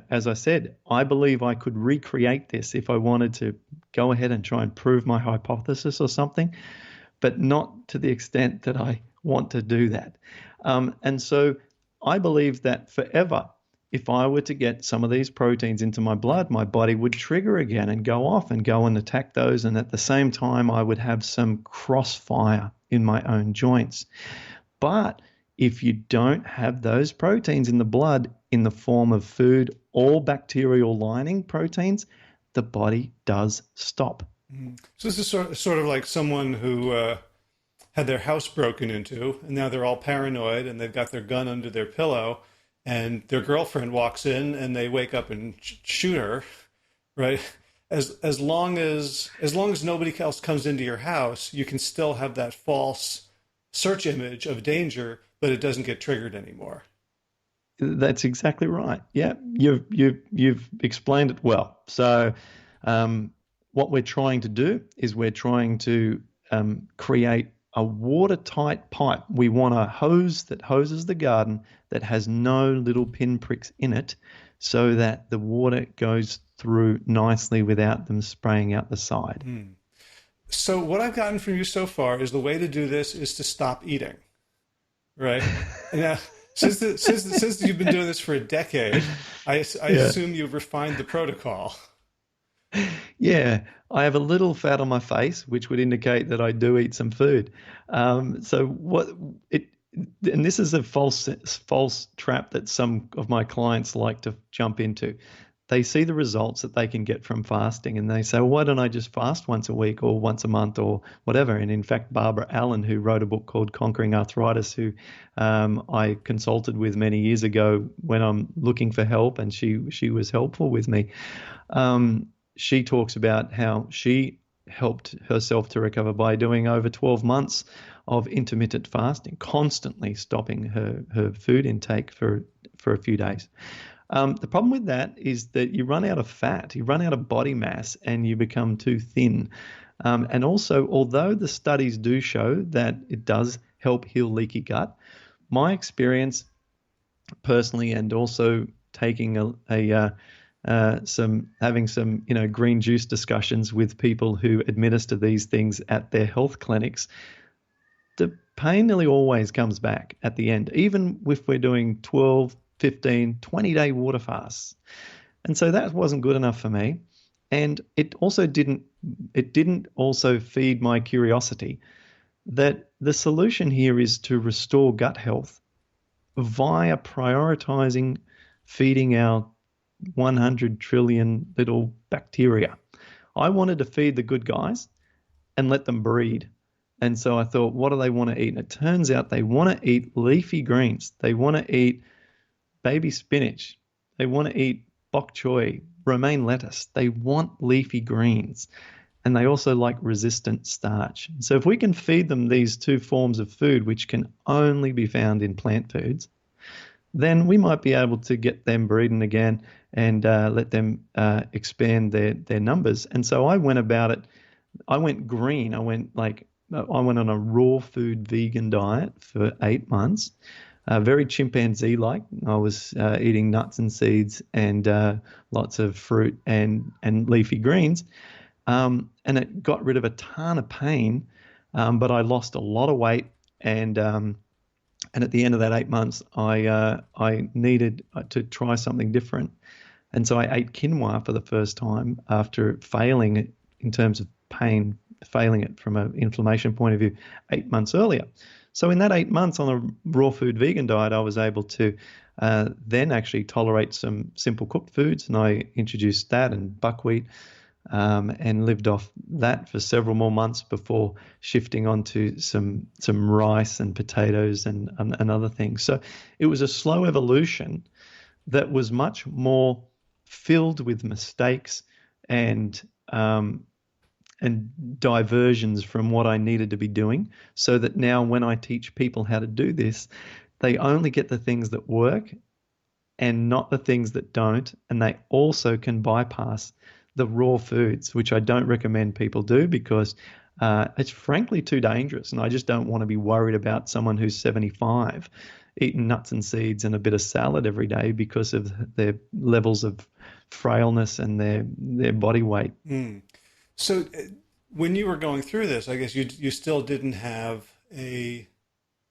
as I said, I believe I could recreate this if I wanted to go ahead and try and prove my hypothesis or something, but not to the extent that I want to do that. And so I believe that forever, if I were to get some of these proteins into my blood, my body would trigger again and go off and go and attack those. And at the same time, I would have some crossfire in my own joints. But if you don't have those proteins in the blood in the form of food or bacterial lining proteins, the body does stop. So this is sort of like someone who had their house broken into, and now they're all paranoid, and they've got their gun under their pillow, and their girlfriend walks in, and they wake up and shoot her, right? As long as nobody else comes into your house, you can still have that false search image of danger, but it doesn't get triggered anymore. That's exactly right. Yeah, you've explained it well. So what we're trying to do is we're trying to create a watertight pipe. We want a hose that hoses the garden that has no little pinpricks in it so that the water goes through nicely without them spraying out the side. So what I've gotten from you so far is the way to do this is to stop eating, right? Now, since you've been doing this for a decade, I assume you've refined the protocol. Yeah, I have a little fat on my face, which would indicate that I do eat some food. And this is a false trap that some of my clients like to jump into. They see the results that they can get from fasting, and they say, well, why don't I just fast once a week or once a month or whatever? And in fact, Barbara Allen, who wrote a book called Conquering Arthritis, who I consulted with many years ago when I'm looking for help, and she was helpful with me. She talks about how she helped herself to recover by doing over 12 months of intermittent fasting, constantly stopping her food intake for a few days. The problem with that is that you run out of fat, you run out of body mass, and you become too thin. And also, although the studies do show that it does help heal leaky gut, my experience personally, and also taking having some green juice discussions with people who administer these things at their health clinics, the pain nearly always comes back at the end, even if we're doing 12, 15, 20-day water fasts. And so that wasn't good enough for me. And it also didn't also feed my curiosity that the solution here is to restore gut health via prioritizing feeding our 100 trillion little bacteria. I wanted to feed the good guys and let them breed. And so I thought, what do they want to eat? And it turns out they want to eat leafy greens. They want to eat baby spinach. They want to eat bok choy, romaine lettuce. They want leafy greens. And they also like resistant starch. So if we can feed them these two forms of food, which can only be found in plant foods, then we might be able to get them breeding again and let them expand their numbers. And so I went about it. I went green. I went on a raw food vegan diet for 8 months, very chimpanzee-like. I was eating nuts and seeds and lots of fruit and leafy greens. And it got rid of a ton of pain, but I lost a lot of weight. And at the end of that 8 months, I needed to try something different. And so I ate quinoa for the first time after failing it in terms of pain, failing it from an inflammation point of view 8 months earlier. So in that 8 months on a raw food vegan diet, I was able to then actually tolerate some simple cooked foods, and I introduced that and buckwheat and lived off that for several more months before shifting onto some rice and potatoes and other things. So it was a slow evolution that was much more filled with mistakes and diversions from what I needed to be doing, so that now when I teach people how to do this, they only get the things that work and not the things that don't. And they also can bypass the raw foods, which I don't recommend people do because it's frankly too dangerous. And I just don't want to be worried about someone who's 75 eating nuts and seeds and a bit of salad every day because of their levels of frailness and their body weight. So when you were going through this, I guess you still didn't have an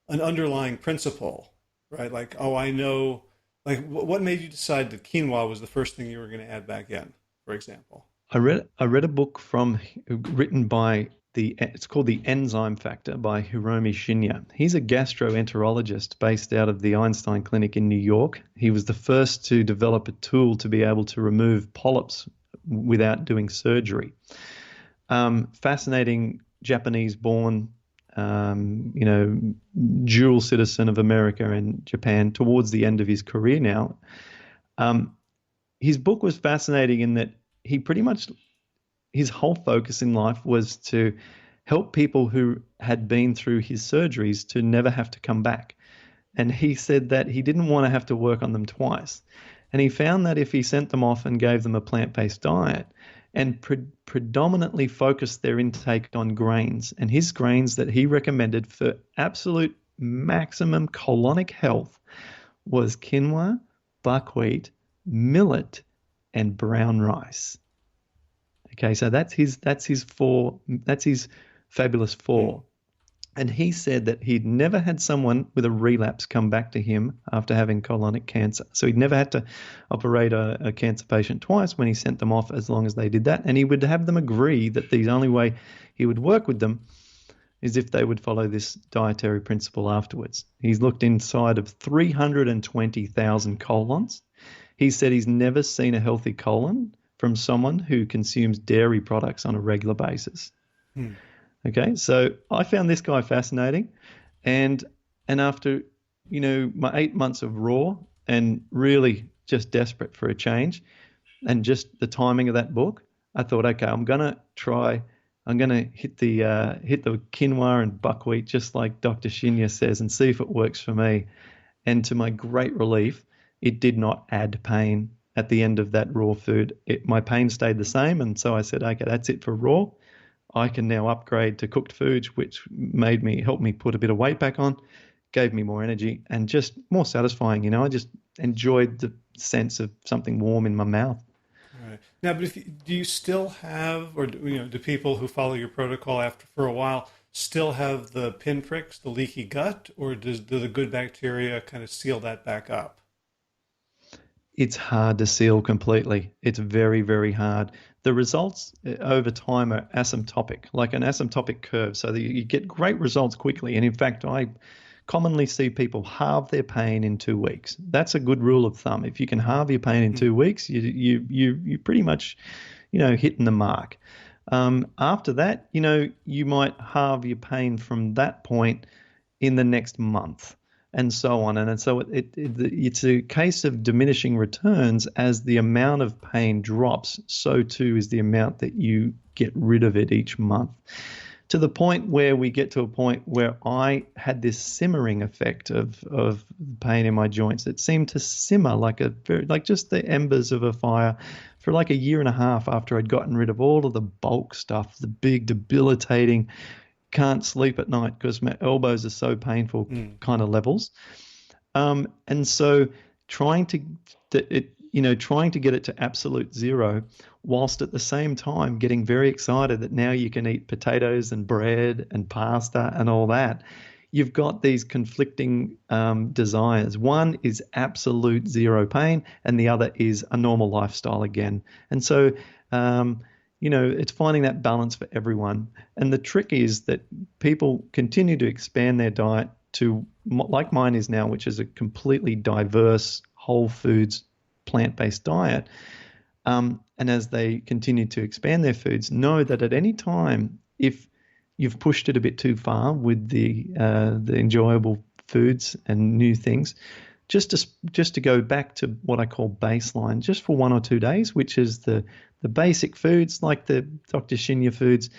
underlying principle, right? Like, oh, I know, like what made you decide that quinoa was the first thing you were going to add back in, for example? I read a book written by it's called The Enzyme Factor by Hiromi Shinya. He's a gastroenterologist based out of the Einstein Clinic in New York. He was the first to develop a tool to be able to remove polyps without doing surgery. Fascinating Japanese-born, dual citizen of America and Japan towards the end of his career now. His book was fascinating in that he pretty much, his whole focus in life was to help people who had been through his surgeries to never have to come back. And he said that he didn't want to have to work on them twice. And he found that if he sent them off and gave them a plant-based diet and predominantly focused their intake on grains, and his grains that he recommended for absolute maximum colonic health was quinoa, buckwheat, millet, and brown rice. Okay, so that's his fabulous four. And he said that he'd never had someone with a relapse come back to him after having colonic cancer. So he'd never had to operate a cancer patient twice when he sent them off, as long as they did that. And he would have them agree that the only way he would work with them is if they would follow this dietary principle afterwards. He's looked inside of 320,000 colons. He said he's never seen a healthy colon from someone who consumes dairy products on a regular basis. Okay, so I found this guy fascinating, and after my 8 months of raw and really just desperate for a change, and just the timing of that book, I thought, okay, I'm gonna hit the quinoa and buckwheat just like Dr. Shinya says, and see if it works for me. And to my great relief, it did not add pain at the end of that raw food. My pain stayed the same, and so I said, okay, that's it for raw. I can now upgrade to cooked foods, which helped me put a bit of weight back on, gave me more energy and just more satisfying. I just enjoyed the sense of something warm in my mouth. Right. Now, but do you still have, or do people who follow your protocol for a while still have the pinpricks, the leaky gut, or do the good bacteria kind of seal that back up? It's hard to seal completely. It's very, very hard. The results over time are asymptotic, like an asymptotic curve, so that you get great results quickly. And in fact, I commonly see people halve their pain in 2 weeks. That's a good rule of thumb. If you can halve your pain in 2 weeks, you pretty much, hitting the mark. After that, you might halve your pain from that point in the next month, and so on. And so it's a case of diminishing returns. As the amount of pain drops, so too is the amount that you get rid of it each month, to the point where we get to a point where I had this simmering effect of pain in my joints. It seemed to simmer like just the embers of a fire for like a year and a half after I'd gotten rid of all of the bulk stuff, the big debilitating, can't sleep at night because my elbows are so painful kind of levels. And so trying to get it to absolute zero, whilst at the same time getting very excited that now you can eat potatoes and bread and pasta and all that. You've got these conflicting desires. One is absolute zero pain, and the other is a normal lifestyle again. And so it's finding that balance for everyone. And the trick is that people continue to expand their diet to, like mine is now, which is a completely diverse, whole foods, plant-based diet. And as they continue to expand their foods, know that at any time, if you've pushed it a bit too far with the enjoyable foods and new things, just to go back to what I call baseline, just for 1 or 2 days, which is the basic foods like the Dr. Shinya foods,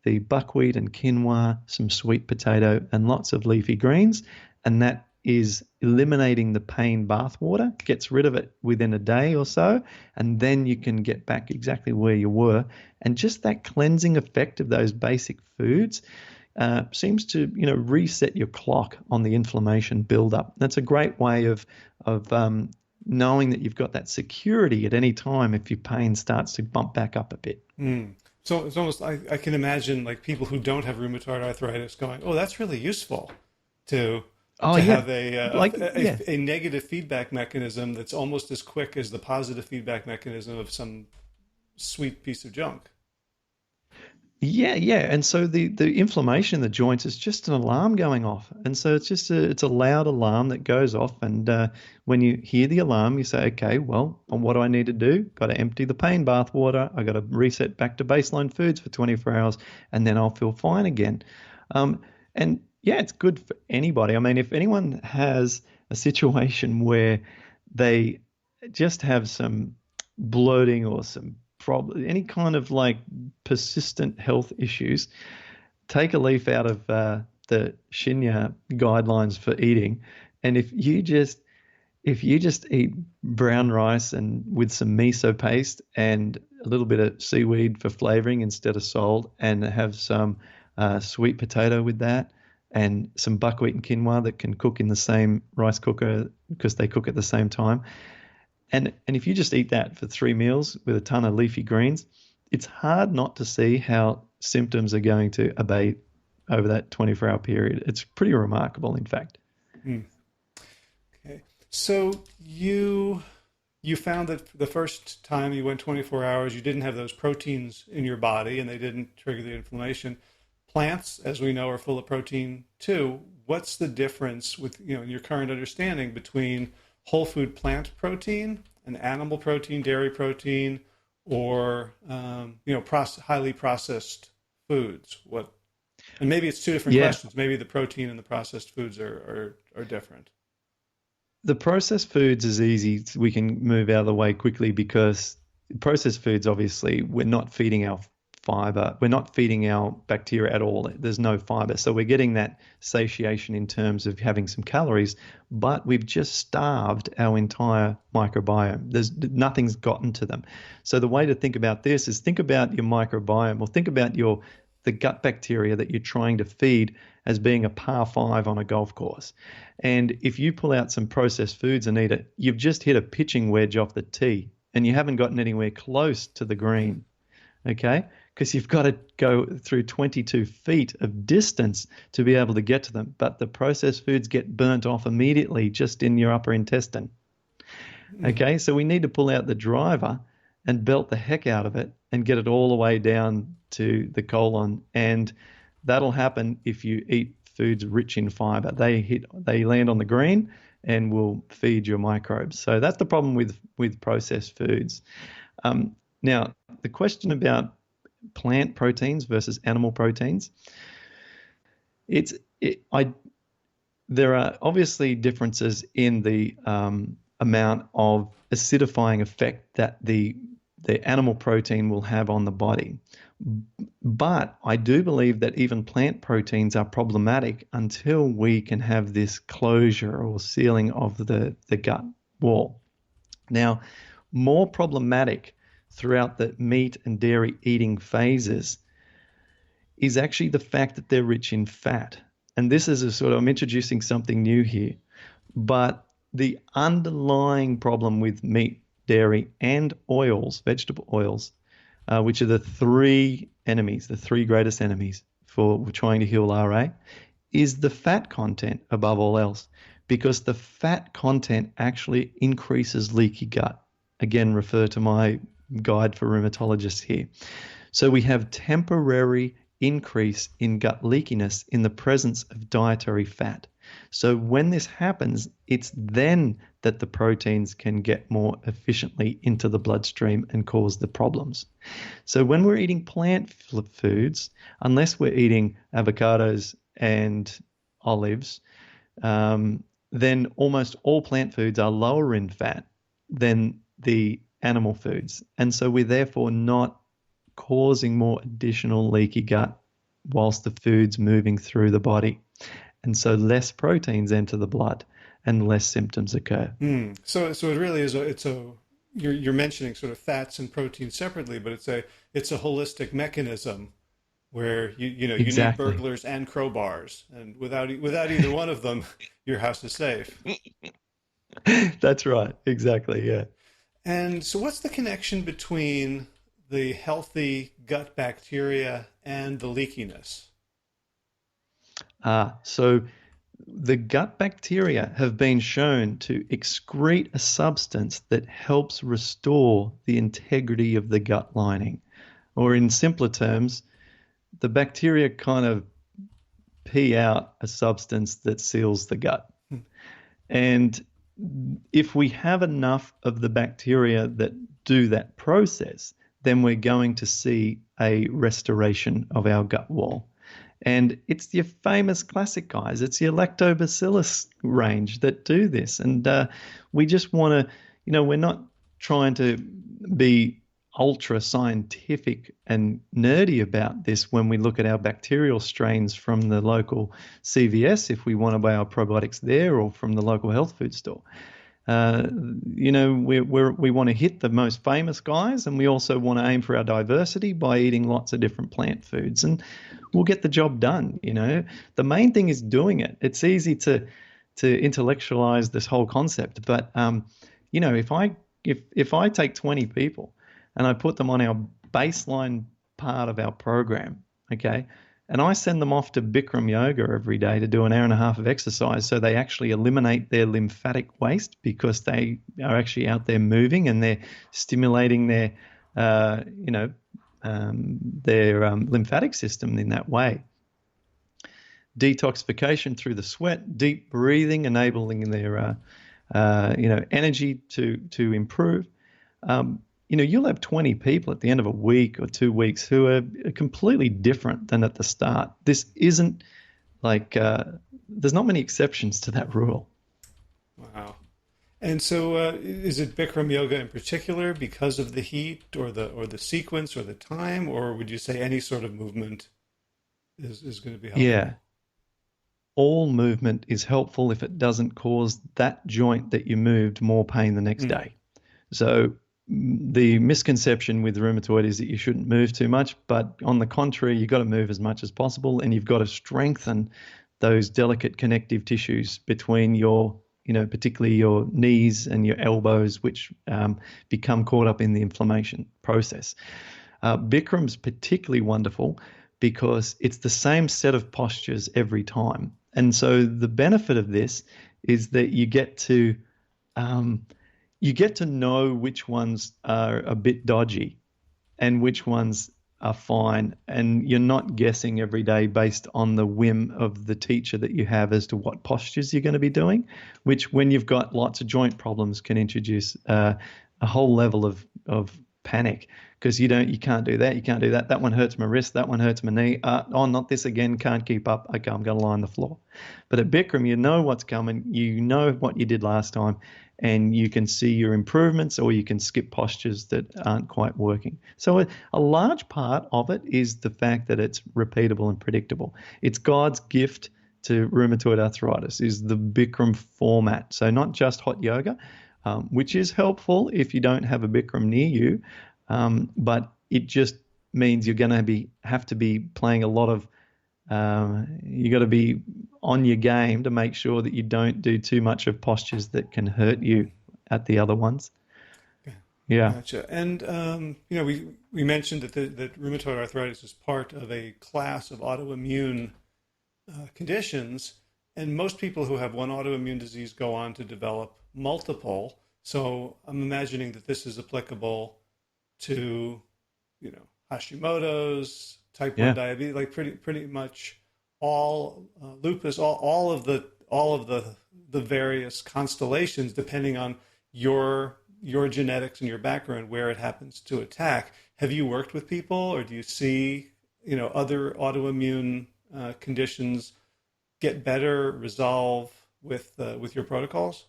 the buckwheat and quinoa, some sweet potato, and lots of leafy greens, and that is eliminating the pain bath water, gets rid of it within a day or so, and then you can get back exactly where you were. And just that cleansing effect of those basic foods seems to, reset your clock on the inflammation buildup. That's a great way of knowing that you've got that security at any time if your pain starts to bump back up a bit. So it's almost, I can imagine like people who don't have rheumatoid arthritis going, oh, that's really useful to have a negative feedback mechanism that's almost as quick as the positive feedback mechanism of some sweet piece of junk. Yeah. And so the inflammation in the joints is just an alarm going off. And so it's a loud alarm that goes off. And when you hear the alarm, you say, okay, well, what do I need to do? Got to empty the pain bath water. I got to reset back to baseline foods for 24 hours, and then I'll feel fine again. And yeah, it's good for anybody. I mean, if anyone has a situation where they just have some bloating or some problem, any kind of like persistent health issues, take a leaf out of the Shinya guidelines for eating, and if you just eat brown rice and with some miso paste and a little bit of seaweed for flavoring instead of salt, and have some sweet potato with that, and some buckwheat and quinoa that can cook in the same rice cooker because they cook at the same time. And if you just eat that for 3 meals with a ton of leafy greens, it's hard not to see how symptoms are going to abate over that 24-hour period. It's pretty remarkable, in fact. Okay. So you found that the first time you went 24 hours, you didn't have those proteins in your body and they didn't trigger the inflammation. Plants, as we know, are full of protein too. What's the difference with, in your current understanding between whole food plant protein and animal protein, dairy protein, or highly processed foods? And maybe it's two different questions. Maybe the protein and the processed foods are different. The processed foods is easy. We can move out of the way quickly because processed foods, obviously, we're not feeding our fiber. We're not feeding our bacteria at all. There's no fiber. So we're getting that satiation in terms of having some calories, but we've just starved our entire microbiome. Nothing's gotten to them. So the way to think about this is think about your microbiome, or think about the gut bacteria that you're trying to feed as being a par 5 on a golf course. And if you pull out some processed foods and eat it, you've just hit a pitching wedge off the tee and you haven't gotten anywhere close to the green. Okay? Because you've got to go through 22 feet of distance to be able to get to them. But the processed foods get burnt off immediately just in your upper intestine. Okay, so we need to pull out the driver and belt the heck out of it and get it all the way down to the colon. And that'll happen if you eat foods rich in fiber. They land on the green and will feed your microbes. So that's the problem with processed foods. Now, the question about plant proteins versus animal proteins, there are obviously differences in the amount of acidifying effect that the animal protein will have on the body. But I do believe that even plant proteins are problematic until we can have this closure or sealing of the gut wall. Now, more problematic throughout the meat and dairy eating phases is actually the fact that they're rich in fat. And this is I'm introducing something new here, but the underlying problem with meat, dairy, and oils, vegetable oils, which are the three greatest enemies for trying to heal RA, is the fat content above all else, because the fat content actually increases leaky gut. Again, refer to my guide for rheumatologists here. So we have temporary increase in gut leakiness in the presence of dietary fat. So when this happens, it's then that the proteins can get more efficiently into the bloodstream and cause the problems. So when we're eating plant foods, unless we're eating avocados and olives, then almost all plant foods are lower in fat than the animal foods. And so we're therefore not causing more additional leaky gut whilst the food's moving through the body. And so less proteins enter the blood and less symptoms occur. So it really is you're mentioning sort of fats and proteins separately, but it's a holistic mechanism where you know you need Exactly. burglars and crowbars, and without either one of them, your house is safe. That's right. Exactly. Yeah. And so, what's the connection between the healthy gut bacteria and the leakiness? So the gut bacteria have been shown to excrete a substance that helps restore the integrity of the gut lining. Or in simpler terms, the bacteria kind of pee out a substance that seals the gut. And if we have enough of the bacteria that do that process, then we're going to see a restoration of our gut wall. And it's your famous classic guys. It's your lactobacillus range that do this. And we just want to, we're not trying to be ultra scientific and nerdy about this when we look at our bacterial strains from the local CVS, if we want to buy our probiotics there, or from the local health food store. We want to hit the most famous guys, and we also want to aim for our diversity by eating lots of different plant foods, and we'll get the job done. The main thing is doing it. It's easy to intellectualize this whole concept, but if I take 20 people and I put them on our baseline part of our program, okay, and I send them off to Bikram yoga every day to do an hour and a half of exercise, so they actually eliminate their lymphatic waste because they are actually out there moving and they're stimulating their lymphatic system in that way. Detoxification through the sweat, deep breathing, enabling their energy to improve. You'll have 20 people at the end of a week or 2 weeks who are completely different than at the start. This isn't like there's not many exceptions to that rule. Wow. And so, is it Bikram yoga in particular because of the heat, or the sequence, or the time, or would you say any sort of movement is going to be helpful? Yeah. All movement is helpful if it doesn't cause that joint that you moved more pain the next day. So the misconception with rheumatoid is that you shouldn't move too much, but on the contrary, you've got to move as much as possible, and you've got to strengthen those delicate connective tissues between your, particularly your knees and your elbows, which become caught up in the inflammation process. Bikram's particularly wonderful because it's the same set of postures every time. And so the benefit of this is that you get to know which ones are a bit dodgy and which ones are fine. And you're not guessing every day based on the whim of the teacher that you have as to what postures you're going to be doing, which when you've got lots of joint problems can introduce a whole level of panic, because you can't do that. You can't do that. That one hurts my wrist. That one hurts my knee. Not this again. Can't keep up. Okay, I'm going to lie on the floor. But at Bikram, you know what's coming. You know what you did last time, and you can see your improvements, or you can skip postures that aren't quite working. So a large part of it is the fact that it's repeatable and predictable. It's God's gift to rheumatoid arthritis, is the Bikram format. So not just hot yoga, which is helpful if you don't have a Bikram near you, but it just means you're going to have to be playing a lot of, you got to be on your game to make sure that you don't do too much of postures that can hurt you at the other ones. Yeah. Gotcha. And, we mentioned that rheumatoid arthritis is part of a class of autoimmune conditions, and most people who have one autoimmune disease go on to develop multiple. So I'm imagining that this is applicable to, Hashimoto's, type 1 diabetes, like pretty much all lupus, all of the various constellations, depending on your genetics and your background, where it happens to attack. Have you worked with people, or do you see, other autoimmune conditions get better, resolve with your protocols?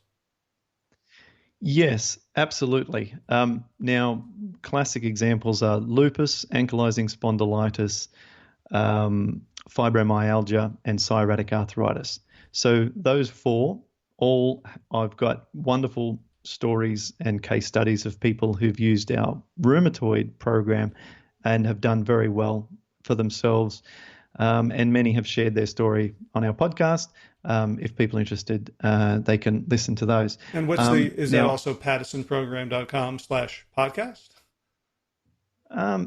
Yes, absolutely. Now, classic examples are lupus, ankylosing spondylitis, fibromyalgia, and psoriatic arthritis. So those four, all I've got wonderful stories and case studies of people who've used our rheumatoid program and have done very well for themselves. And many have shared their story on our podcast. If people are interested, they can listen to those. And is that also paddisonprogram.com/podcast? I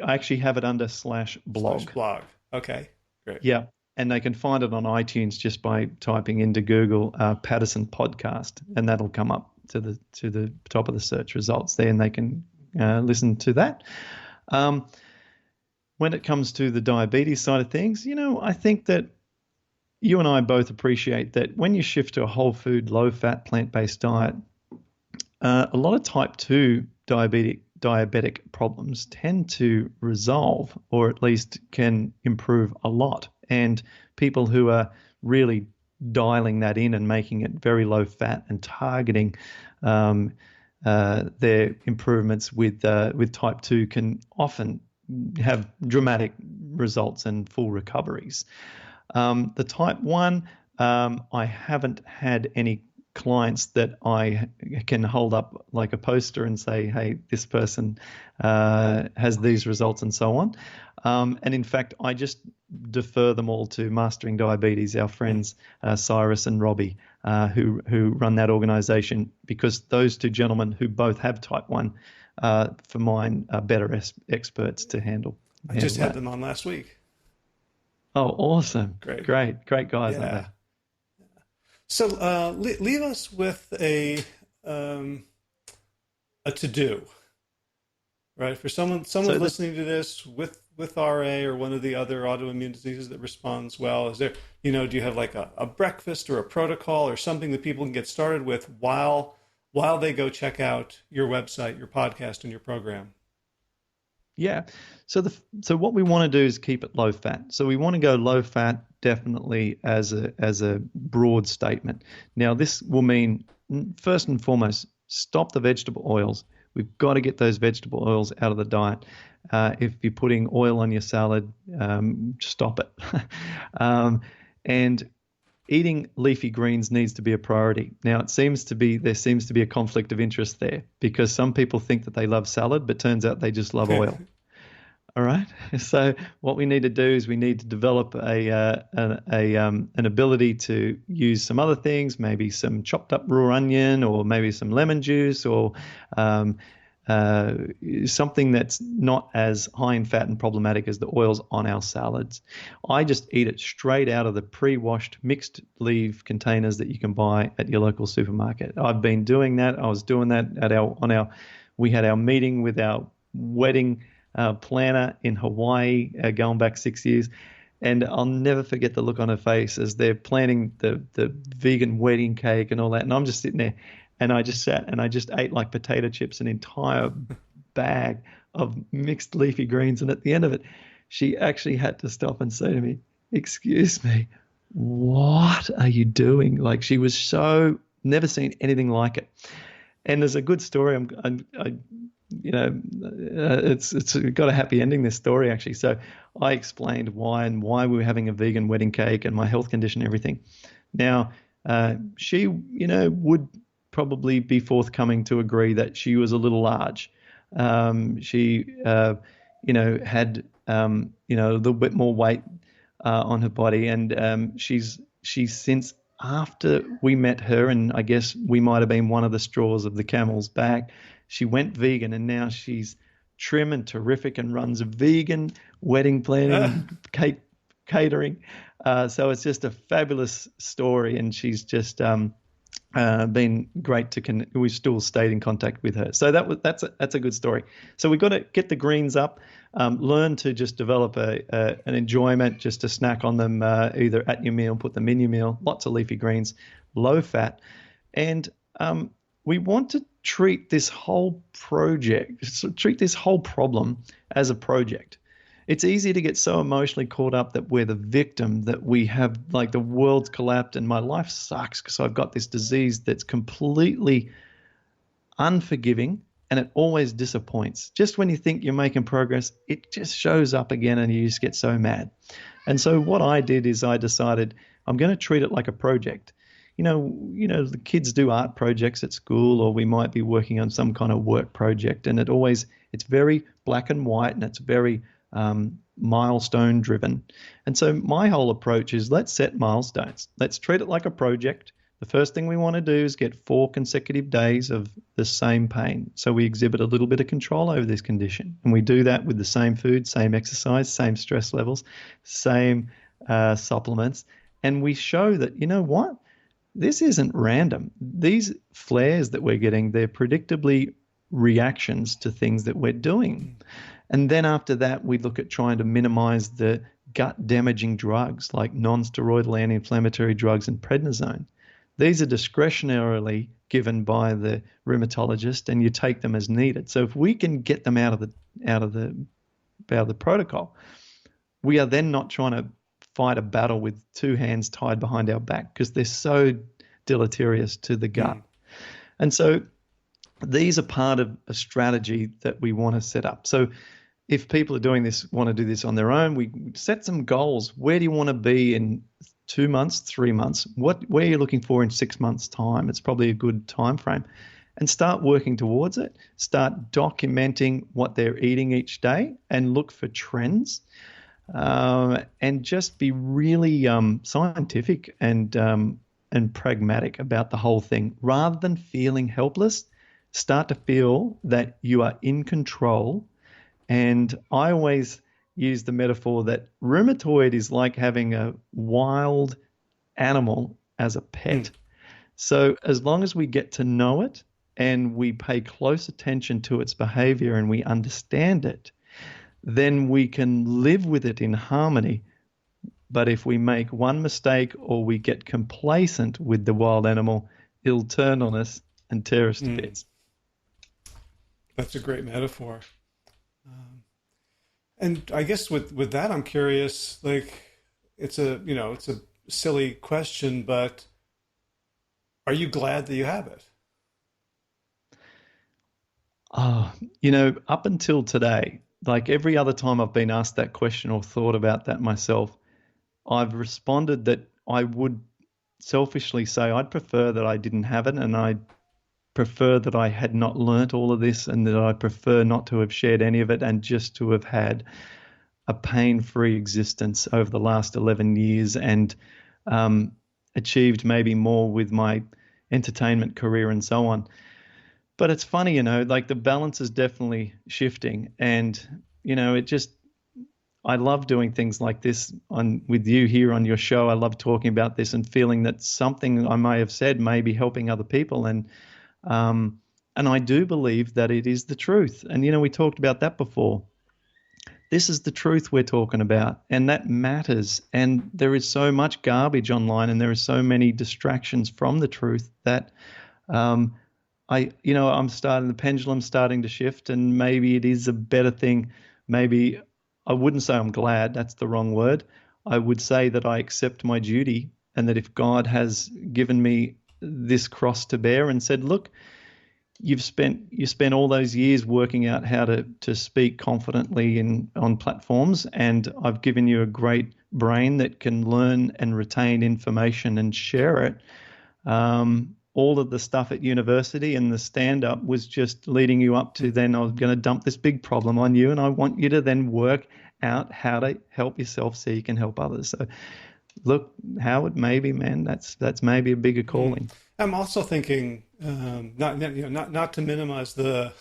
actually have it under /blog. /blog. Okay, great. Yeah. And they can find it on iTunes just by typing into Google Paddison podcast, and that'll come up to the top of the search results there, and they can listen to that. When it comes to the diabetes side of things, I think that you and I both appreciate that when you shift to a whole food, low fat, plant-based diet, a lot of type 2 diabetic problems tend to resolve, or at least can improve a lot. And people who are really dialing that in and making it very low fat and targeting their improvements with type 2 can often have dramatic results and full recoveries. The type 1, I haven't had any clients that I can hold up like a poster and say, hey, this person has these results and so on. And in fact, I just defer them all to Mastering Diabetes, our friends Cyrus and Robbie, who run that organization, because those two gentlemen who both have type 1, for mine, are better experts to handle. I just had them on last week. Oh, awesome. Great guys. Yeah. Like that. So leave us with a to-do, right? For someone listening to this with RA or one of the other autoimmune diseases that responds well, is there, do you have like a breakfast or a protocol or something that people can get started with while they go check out your website, your podcast, and your program? Yeah. So what we want to do is keep it low fat. So we want to go low fat, definitely, as a broad statement. Now, this will mean, first and foremost, stop the vegetable oils. We've got to get those vegetable oils out of the diet. If you're putting oil on your salad, stop it. And eating leafy greens needs to be a priority. Now, there seems to be a conflict of interest there, because some people think that they love salad, but turns out they just love oil. All right. So what we need to do is we need to develop an ability to use some other things, maybe some chopped up raw onion, or maybe some lemon juice, or something that's not as high in fat and problematic as the oils on our salads. I just eat it straight out of the pre-washed mixed leaf containers that you can buy at your local supermarket. I've been doing that. I was doing that we had our meeting with our wedding planner in Hawaii going back 6 years. And I'll never forget the look on her face as they're planning the vegan wedding cake and all that. And I'm just sitting there, and I just sat and I just ate like potato chips, an entire bag of mixed leafy greens. And at the end of it, she actually had to stop and say to me, "Excuse me, what are you doing?" Like, she was so never seen anything like it. And there's a good story. It's got a happy ending, this story, actually. So I explained why we were having a vegan wedding cake and my health condition and everything. Now, she, would probably be forthcoming to agree that she was a little large. She, had, a little bit more weight on her body. And she's since, after we met her, and I guess we might have been one of the straws of the camel's back, she went vegan, and now she's trim and terrific and runs a vegan wedding planning, cake catering. So it's just a fabulous story, and she's just been great to we've still stayed in contact with her. So that's a good story. So we've got to get the greens up, learn to just develop an enjoyment just to snack on them, either at your meal, put them in your meal, lots of leafy greens, low fat. And we want to treat this whole problem as a project. it's easy to get so emotionally caught up that we're the victim, that we have like the world's collapsed and my life sucks because I've got this disease that's completely unforgiving and it always disappoints. Just when you think you're making progress, it just shows up again and you just get so mad. And so what I did is I decided I'm going to treat it like a project. The kids do art projects at school, or we might be working on some kind of work project, and it's very black and white, and it's very milestone driven. And so my whole approach is, let's set milestones. Let's treat it like a project. The first thing we want to do is get 4 consecutive days of the same pain. So we exhibit a little bit of control over this condition. And we do that with the same food, same exercise, same stress levels, same supplements. And we show that, you know what? This isn't random. These flares that we're getting, they're predictably reactions to things that we're doing. And then after that, we look at trying to minimize the gut damaging drugs like non-steroidal anti-inflammatory drugs and prednisone. These are discretionarily given by the rheumatologist, and you take them as needed. So if we can get them out of the protocol, we are then not trying to fight a battle with 2 hands tied behind our back because they're so deleterious to the gut. And so these are part of a strategy that we want to set up. So if people are doing this, want to do this on their own, we set some goals. Where do you want to be in 2 months, 3 months? Where are you looking for in 6 months' time? It's probably a good time frame. And start working towards it. Start documenting what they're eating each day and look for trends. And just be really scientific and pragmatic about the whole thing. Rather than feeling helpless, start to feel that you are in control. And I always use the metaphor that rheumatoid is like having a wild animal as a pet. So as long as we get to know it and we pay close attention to its behavior and we understand it, then we can live with it in harmony. But if we make one mistake or we get complacent with the wild animal, it'll turn on us and tear us to bits. That's a great metaphor. And I guess with that, I'm curious, like, it's a silly question, but are you glad that you have it? Up until today, like every other time I've been asked that question or thought about that myself, I've responded that I would selfishly say I'd prefer that I didn't have it, and I prefer that I had not learnt all of this, and that I prefer not to have shared any of it and just to have had a pain-free existence over the last 11 years and achieved maybe more with my entertainment career and so on. But it's funny, like the balance is definitely shifting, and I love doing things like this with you here on your show. I love talking about this and feeling that something I may have said may be helping other people, and I do believe that it is the truth. And we talked about that before. This is the truth we're talking about, and that matters. And there is so much garbage online, and there are so many distractions from the truth that the pendulum's starting to shift, and maybe it is a better thing. Maybe I wouldn't say I'm glad, that's the wrong word. I would say that I accept my duty, and that if God has given me this cross to bear and said, look, you spent all those years working out how to speak confidently on platforms, and I've given you a great brain that can learn and retain information and share it. All of the stuff at university and the stand-up was just leading you up to then I was going to dump this big problem on you, and I want you to then work out how to help yourself so you can help others. So look, Howard, maybe, man, that's maybe a bigger calling. I'm also thinking, not to minimize the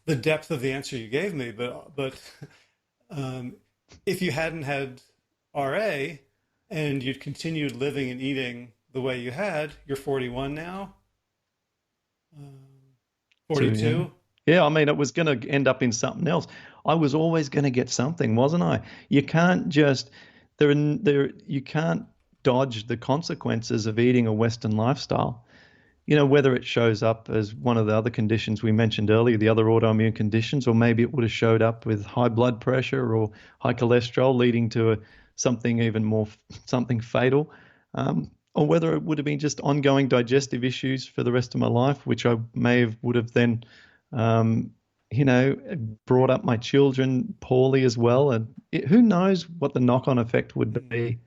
depth of the answer you gave me, but if you hadn't had RA and you'd continued living and eating the way you had, you're 41 now, 42. Yeah, I mean, it was going to end up in something else. I was always going to get something, wasn't I? You can't just you can't dodge the consequences of eating a Western lifestyle. whether it shows up as one of the other conditions we mentioned earlier, the other autoimmune conditions, or maybe it would have showed up with high blood pressure or high cholesterol leading to something even more, something fatal, or whether it would have been just ongoing digestive issues for the rest of my life, which I would have then, brought up my children poorly as well. And who knows what the knock-on effect would be.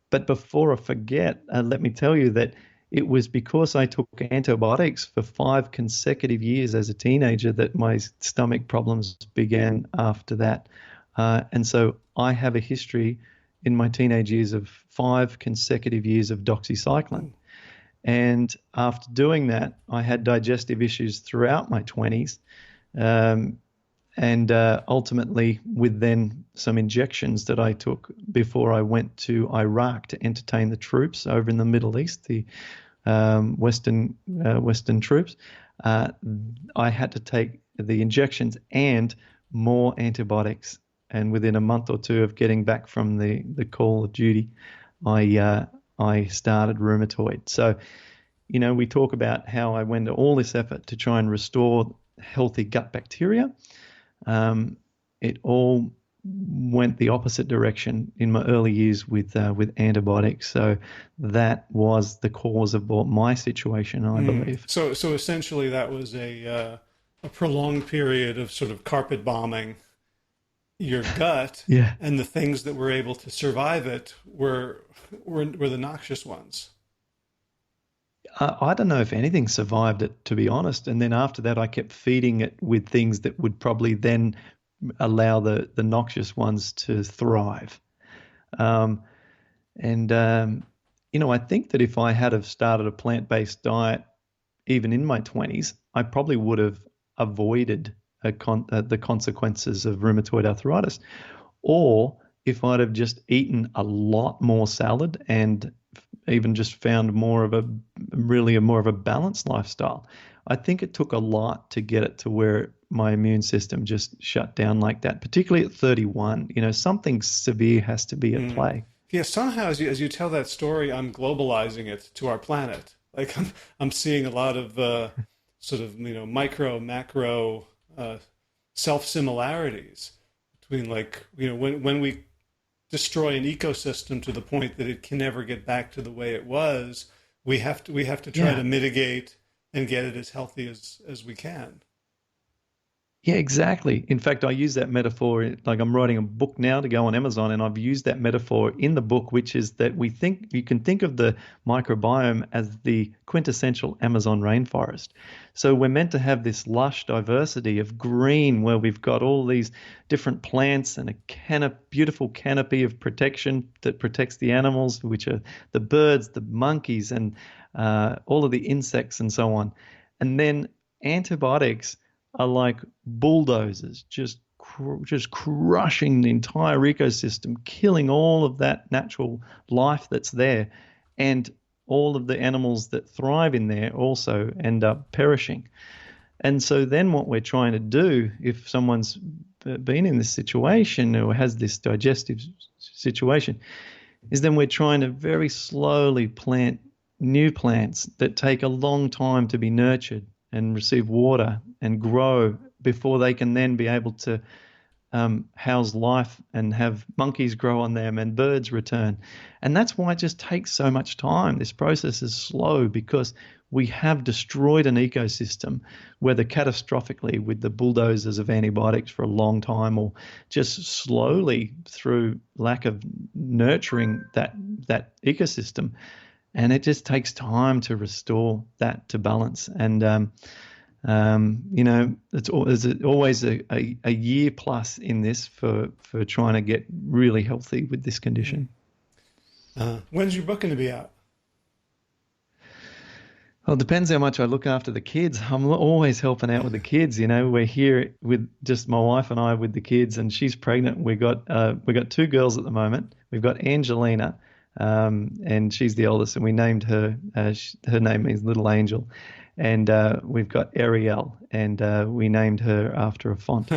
But before I forget, let me tell you that it was because I took antibiotics for 5 consecutive years as a teenager that my stomach problems began after that. And so I have a history in my teenage years of 5 consecutive years of doxycycline. And after doing that, I had digestive issues throughout my 20s. And ultimately with then some injections that I took before I went to Iraq to entertain the troops over in the Middle East, the Western troops. I had to take the injections and more antibiotics. And within a month or two of getting back from the call of duty, I started rheumatoid. So, we talk about how I went to all this effort to try and restore healthy gut bacteria. It all went the opposite direction in my early years with antibiotics. So that was the cause of my situation, I believe. So essentially, that was a prolonged period of sort of carpet bombing your gut, Yeah. And the things that were able to survive it were the noxious ones. I don't know if anything survived it, to be honest. And then after that, I kept feeding it with things that would probably then allow the noxious ones to thrive. I think that if I had have started a plant-based diet, even in my 20s, I probably would have avoided the consequences of rheumatoid arthritis. Or if I'd have just eaten a lot more salad and even just found more of a balanced lifestyle. I think it took a lot to get it to where my immune system just shut down like that, particularly at 31. Something severe has to be at play. Yeah, somehow as you tell that story, I'm globalizing it to our planet. Like I'm seeing a lot of sort of micro macro self similarities between when we destroy an ecosystem to the point that it can never get back to the way it was, we have to try to mitigate and get it as healthy as we can. Yeah, exactly. In fact, I use that metaphor, like I'm writing a book now to go on Amazon, and I've used that metaphor in the book, which is that you can think of the microbiome as the quintessential Amazon rainforest. So we're meant to have this lush diversity of green where we've got all these different plants and a beautiful canopy of protection that protects the animals, which are the birds, the monkeys, and all of the insects and so on. And then antibiotics are like bulldozers, just crushing the entire ecosystem, killing all of that natural life that's there, and all of the animals that thrive in there also end up perishing. And so then what we're trying to do, if someone's been in this situation or has this digestive situation, is then we're trying to very slowly plant new plants that take a long time to be nurtured and receive water and grow before they can then be able to house life and have monkeys grow on them and birds return. And that's why it just takes so much time. This process is slow because we have destroyed an ecosystem, whether catastrophically with the bulldozers of antibiotics for a long time or just slowly through lack of nurturing that ecosystem. And it just takes time to restore that to balance. And, it's always a year plus in this for trying to get really healthy with this condition. When's your book going to be out? Well, it depends how much I look after the kids. I'm always helping out with the kids. We're here with just my wife and I with the kids, and she's pregnant. We got 2 girls at the moment. We've got Angelina. And she's the oldest, and we named her, her name means little angel. And we've got Ariel, and we named her after a font.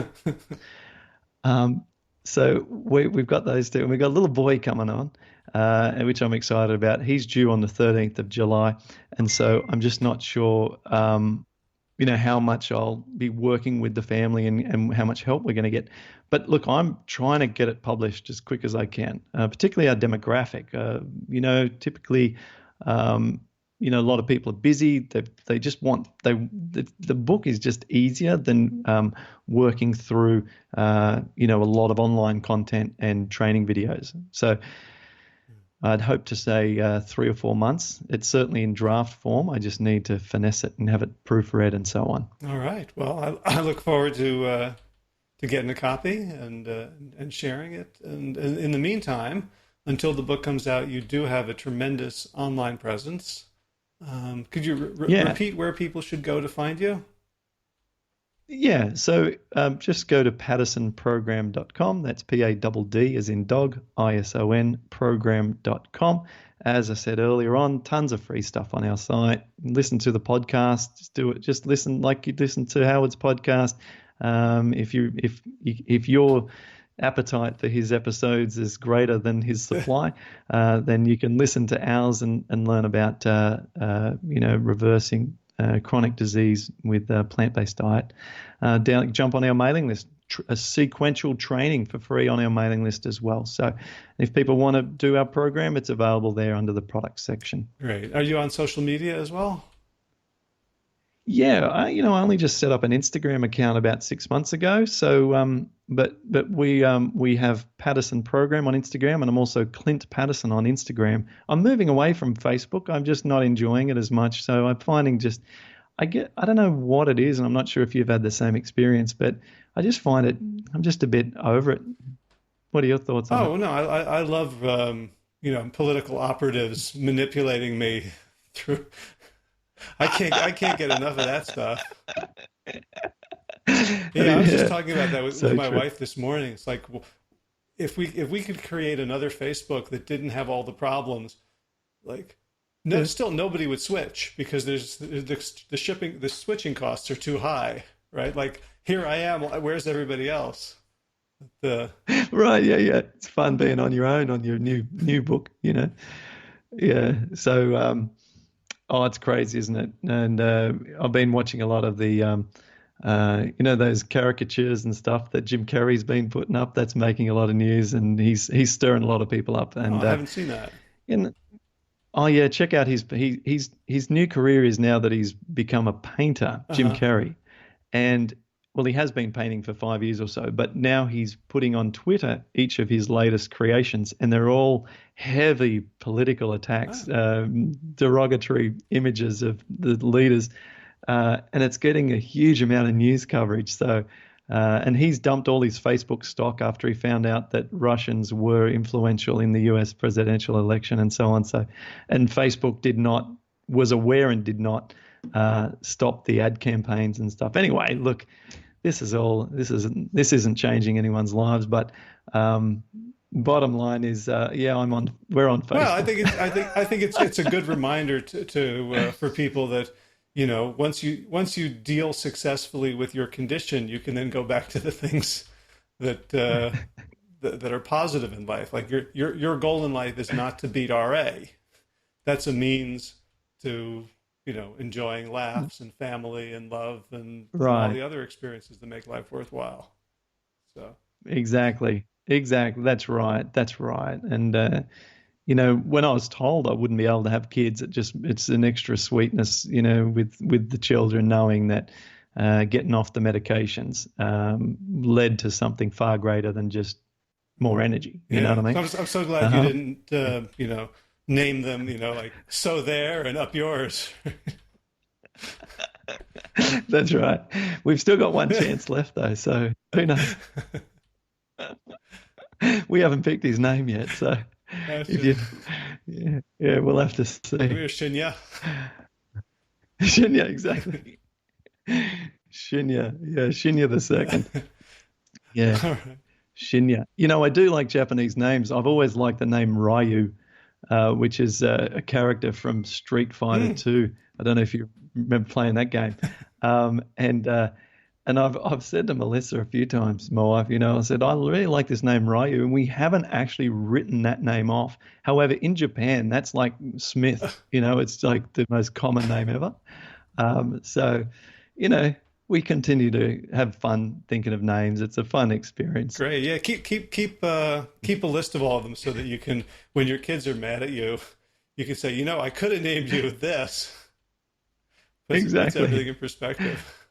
So we've got those two, and we've got a little boy coming on, which I'm excited about. He's due on the 13th of July, and so I'm just not sure, how much I'll be working with the family and how much help we're going to get. But look, I'm trying to get it published as quick as I can, particularly our demographic. Typically, a lot of people are busy. They just want the book is just easier than working through a lot of online content and training videos. So I'd hope to say 3 or 4 months. It's certainly in draft form. I just need to finesse it and have it proofread and so on. All right. Well, I look forward to getting a copy and sharing it. And in the meantime, until the book comes out, you do have a tremendous online presence. Could you repeat where people should go to find you? Yeah, so just go to paddisonprogram.com. That's PADD as in dog, ISON program.com. As I said earlier on, tons of free stuff on our site. Listen to the podcast. Just do it. Just listen like you'd listen to Howard's podcast. If your appetite for his episodes is greater than his supply, then you can listen to ours and learn about reversing chronic disease with a plant-based diet. Jump on our mailing list, a sequential training for free on our mailing list as well. So if people want to do our program, it's available there under the products section. Great. Are you on social media as well? Yeah, I only just set up an Instagram account about 6 months ago. So, but we have Paddison Program on Instagram, and I'm also Clint Paddison on Instagram. I'm moving away from Facebook. I'm just not enjoying it as much. So I'm finding I don't know what it is, and I'm not sure if you've had the same experience, but I just find I'm just a bit over it. What are your thoughts on it? Oh, no, I love, political operatives manipulating me through. I can't get enough of that stuff. Yeah, I was just talking about that with my wife this morning. It's like, well, if we could create another Facebook that didn't have all the problems, like, still nobody would switch because the switching costs are too high, right? Like, here I am. Where's everybody else? Right, yeah. It's fun being on your own on your new book, Yeah. So. It's crazy, isn't it? And I've been watching a lot of the, those caricatures and stuff that Jim Carrey's been putting up. That's making a lot of news, and he's stirring a lot to people up. And I haven't seen that. Check out his new career is now that he's become a painter, Jim Carrey, and well, he has been painting for 5 years or so, but now he's putting on Twitter each of his latest creations, and they're all heavy political attacks, derogatory images of the leaders, and it's getting a huge amount of news coverage. So, and he's dumped all his Facebook stock after he found out that Russians were influential in the US presidential election and so on. So, and Facebook was aware and did not stop the ad campaigns and stuff. Anyway, look. This isn't changing anyone's lives, but bottom line is, we're on Facebook. Well, I think it's a good reminder for people that, once you deal successfully with your condition, you can then go back to the things that that are positive in life. Like your goal in life is not to beat RA. That's a means to enjoying laughs and family and love and all the other experiences that make life worthwhile. So exactly. That's right. And when I was told I wouldn't be able to have kids, it's an extra sweetness, with the children knowing that getting off the medications led to something far greater than just more energy. You know what I mean? So I'm so glad you didn't, name them, like so there and up yours. That's right. We've still got one chance left though, so who knows? We haven't picked his name yet, so we'll have to see. We're Shinya. Shinya, exactly. Shinya the second. Yeah. All right. Shinya. I do like Japanese names. I've always liked the name Ryu. Which is a character from Street Fighter 2. I don't know if you remember playing that game. And And I've said to Melissa a few times, my wife, I said, I really like this name Ryu, and we haven't actually written that name off. However, in Japan, that's like Smith, it's like the most common name ever. So, we continue to have fun thinking of names. It's a fun experience. Great. Yeah. Keep a list of all of them so that you can, when your kids are mad at you, you can say, I could have named you this. Puts everything in perspective.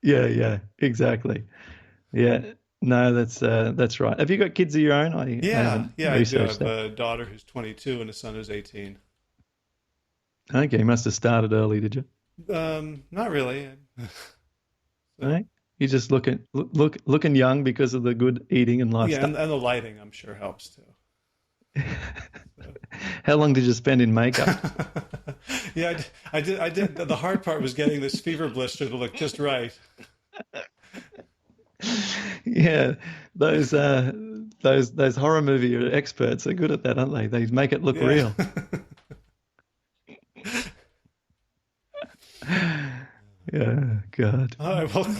Yeah, exactly. Yeah, no, that's right. Have you got kids of your own? I do. I have a daughter who's 22 and a son who's 18. Okay, you must have started early, did you? Not really. Right? You're just looking young because of the good eating and lifestyle. Yeah, and the lighting, I'm sure, helps too. How long did you spend in makeup? Yeah, I did. The hard part was getting this fever blister to look just right. Yeah, those horror movie experts are good at that, aren't they? They make it look real. Yeah, God. All right, well,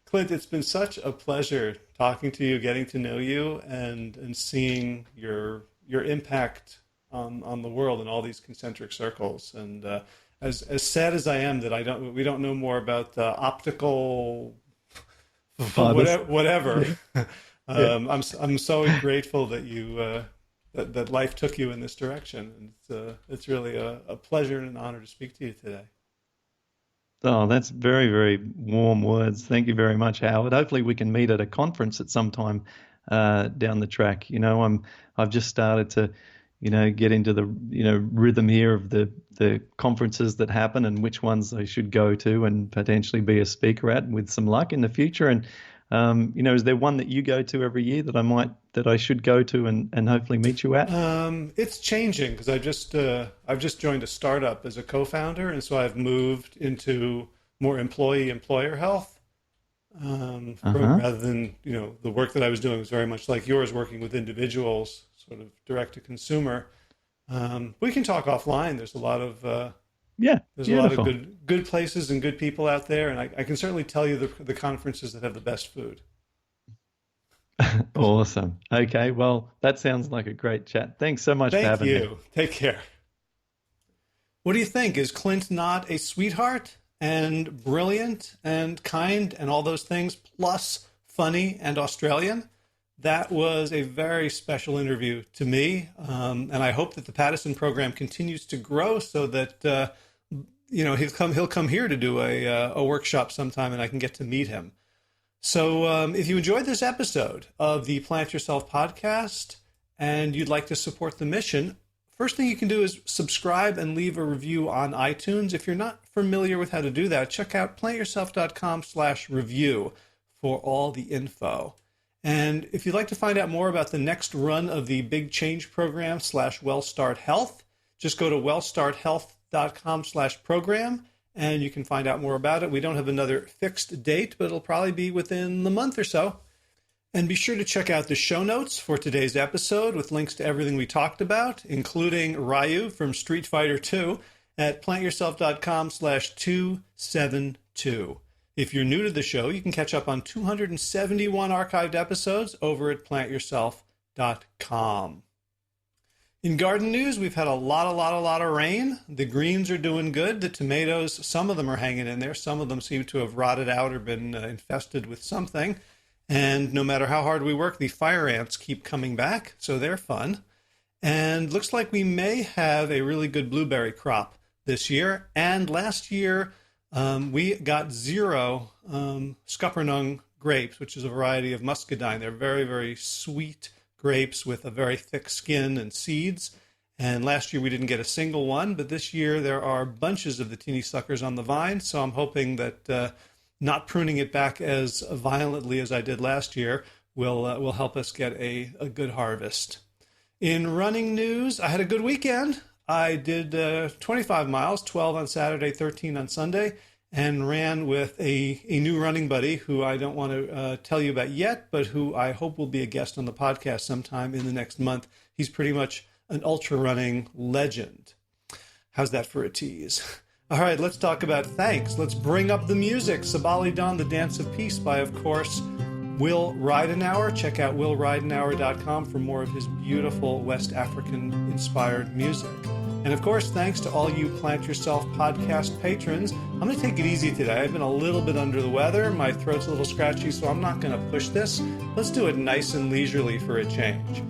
Clint, it's been such a pleasure talking to you, getting to know you, and seeing your impact on the world in all these concentric circles. And as sad as I am that we don't know more about optical whatever. I'm so grateful that you that life took you in this direction. And it's really a pleasure and an honor to speak to you today. Oh, that's very, very warm words. Thank you very much, Howard. Hopefully we can meet at a conference at some time down the track. I've just started to, get into the, rhythm here of the conferences that happen and which ones I should go to and potentially be a speaker at with some luck in the future. And, is there one that you go to every year that I should go to and hopefully meet you at? It's changing because I've just joined a startup as a co-founder, and so I've moved into more employer health rather than the work that I was doing was very much like yours, working with individuals, sort of direct to consumer. We can talk offline. There's a lot of there's a lot of good places and good people out there, and I can certainly tell you the conferences that have the best food. Awesome. Okay, well, that sounds like a great chat. Thanks so much for having me. Thank you. Take care. What do you think? Is Clint not a sweetheart and brilliant and kind and all those things, plus funny and Australian? That was a very special interview to me, and I hope that the Paddison program continues to grow so that he'll come here to do a workshop sometime, and I can get to meet him. So if you enjoyed this episode of the Plant Yourself podcast and you'd like to support the mission, first thing you can do is subscribe and leave a review on iTunes. If you're not familiar with how to do that, check out plantyourself.com/review for all the info. And if you'd like to find out more about the next run of the Big Change program /WellStart Health, just go to wellstarthealth.com/program. And you can find out more about it. We don't have another fixed date, but it'll probably be within the month or so. And be sure to check out the show notes for today's episode with links to everything we talked about, including Ryu from Street Fighter 2 at plantyourself.com/272. If you're new to the show, you can catch up on 271 archived episodes over at plantyourself.com. In garden news, we've had a lot of rain. The greens are doing good. The tomatoes, some of them are hanging in there. Some of them seem to have rotted out or been infested with something. And no matter how hard we work, the fire ants keep coming back, so they're fun. And looks like we may have a really good blueberry crop this year. And last year, we got 0 Scuppernong grapes, which is a variety of muscadine. They're very, very sweet grapes with a very thick skin and seeds. And last year we didn't get a single one, but this year there are bunches of the teeny suckers on the vine. So I'm hoping that not pruning it back as violently as I did last year will help us get a good harvest. In running news, I had a good weekend. I did 25 miles, 12 on Saturday, 13 on Sunday, and ran with a new running buddy who I don't want to tell you about yet, but who I hope will be a guest on the podcast sometime in the next month. He's pretty much an ultra running legend. How's that for a tease? All right, let's talk about thanks. Let's bring up the music. Sabali Dawn, The Dance of Peace by, of course, Will Ridenauer. Check out willridenauer.com for more of his beautiful West African-inspired music. And of course, thanks to all you Plant Yourself podcast patrons. I'm going to take it easy today. I've been a little bit under the weather. My throat's a little scratchy, so I'm not going to push this. Let's do it nice and leisurely for a change.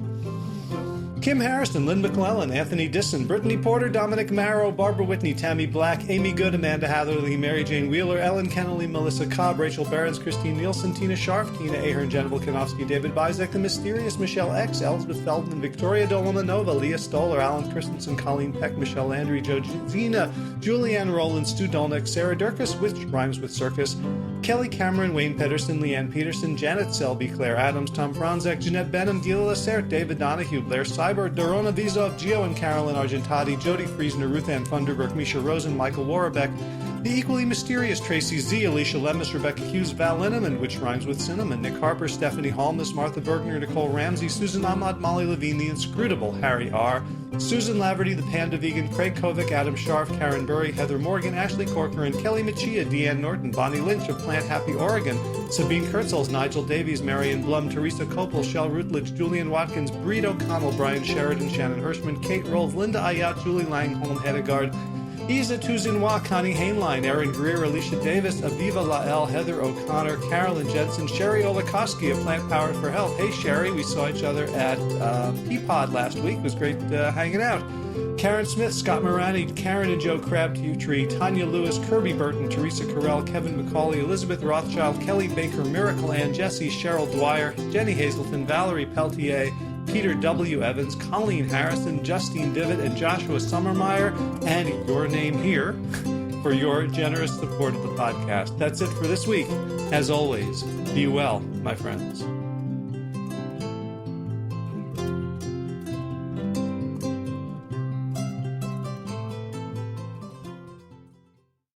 Kim Harrison, Lynn McClellan, Anthony Disson, Brittany Porter, Dominic Marrow, Barbara Whitney, Tammy Black, Amy Good, Amanda Hatherley, Mary Jane Wheeler, Ellen Kennelly, Melissa Cobb, Rachel Behrens, Christine Nielsen, Tina Sharf, Tina Ahern, Jen Volkanovsky, David Bizek, The Mysterious, Michelle X, Elizabeth Feldman, Victoria Dolomanova, Leah Stoller, Alan Christensen, Colleen Peck, Michelle Landry, Joe Zena, Julianne Rowland, Stu Dolnick, Sarah Durkis, which rhymes with circus, Kelly Cameron, Wayne Pedersen, Leanne Peterson, Janet Selby, Claire Adams, Tom Franzek, Jeanette Benham, Gila Lacerte, David Donahue, Blair Cyber, Dorona Vizov, Gio and Carolyn Argentati, Jody Friesner, Ruth Ann Funderburg, Misha Rosen, Michael Warbeck, the equally mysterious Tracy Z, Alicia Lemus, Rebecca Hughes, Val Linneman, which rhymes with cinnamon, Nick Harper, Stephanie Holmes, Martha Bergner, Nicole Ramsey, Susan Ahmad, Molly Levine, the inscrutable Harry R., Susan Laverty, the Panda Vegan, Craig Kovic, Adam Scharf, Karen Burry, Heather Morgan, Ashley Corcoran, Kelly Machia, Deanne Norton, Bonnie Lynch of Plant Happy Oregon, Sabine Kurtzels, Nigel Davies, Marion Blum, Teresa Copel, Shell Rutledge, Julian Watkins, Breed O'Connell, Brian Sheridan, Shannon Hirschman, Kate Rolls, Linda Ayat, Julie Langholm, Hedegaard, Isa Tuzinwa, Connie Hainline, Erin Greer, Alicia Davis, Aviva Lael, Heather O'Connor, Carolyn Jensen, Sherry Olakowski of Plant Powered for Health. Hey, Sherry, we saw each other at Peapod last week. It was great hanging out. Karen Smith, Scott Morani, Karen and Joe Crabtree, Tanya Lewis, Kirby Burton, Teresa Carell, Kevin McCauley, Elizabeth Rothschild, Kelly Baker, Miracle Ann, Jesse, Cheryl Dwyer, Jenny Hazelton, Valerie Peltier, Peter W. Evans, Colleen Harrison, Justine Divitt, and Joshua Sommermeyer, and your name here for your generous support of the podcast. That's it for this week. As always, be well, my friends.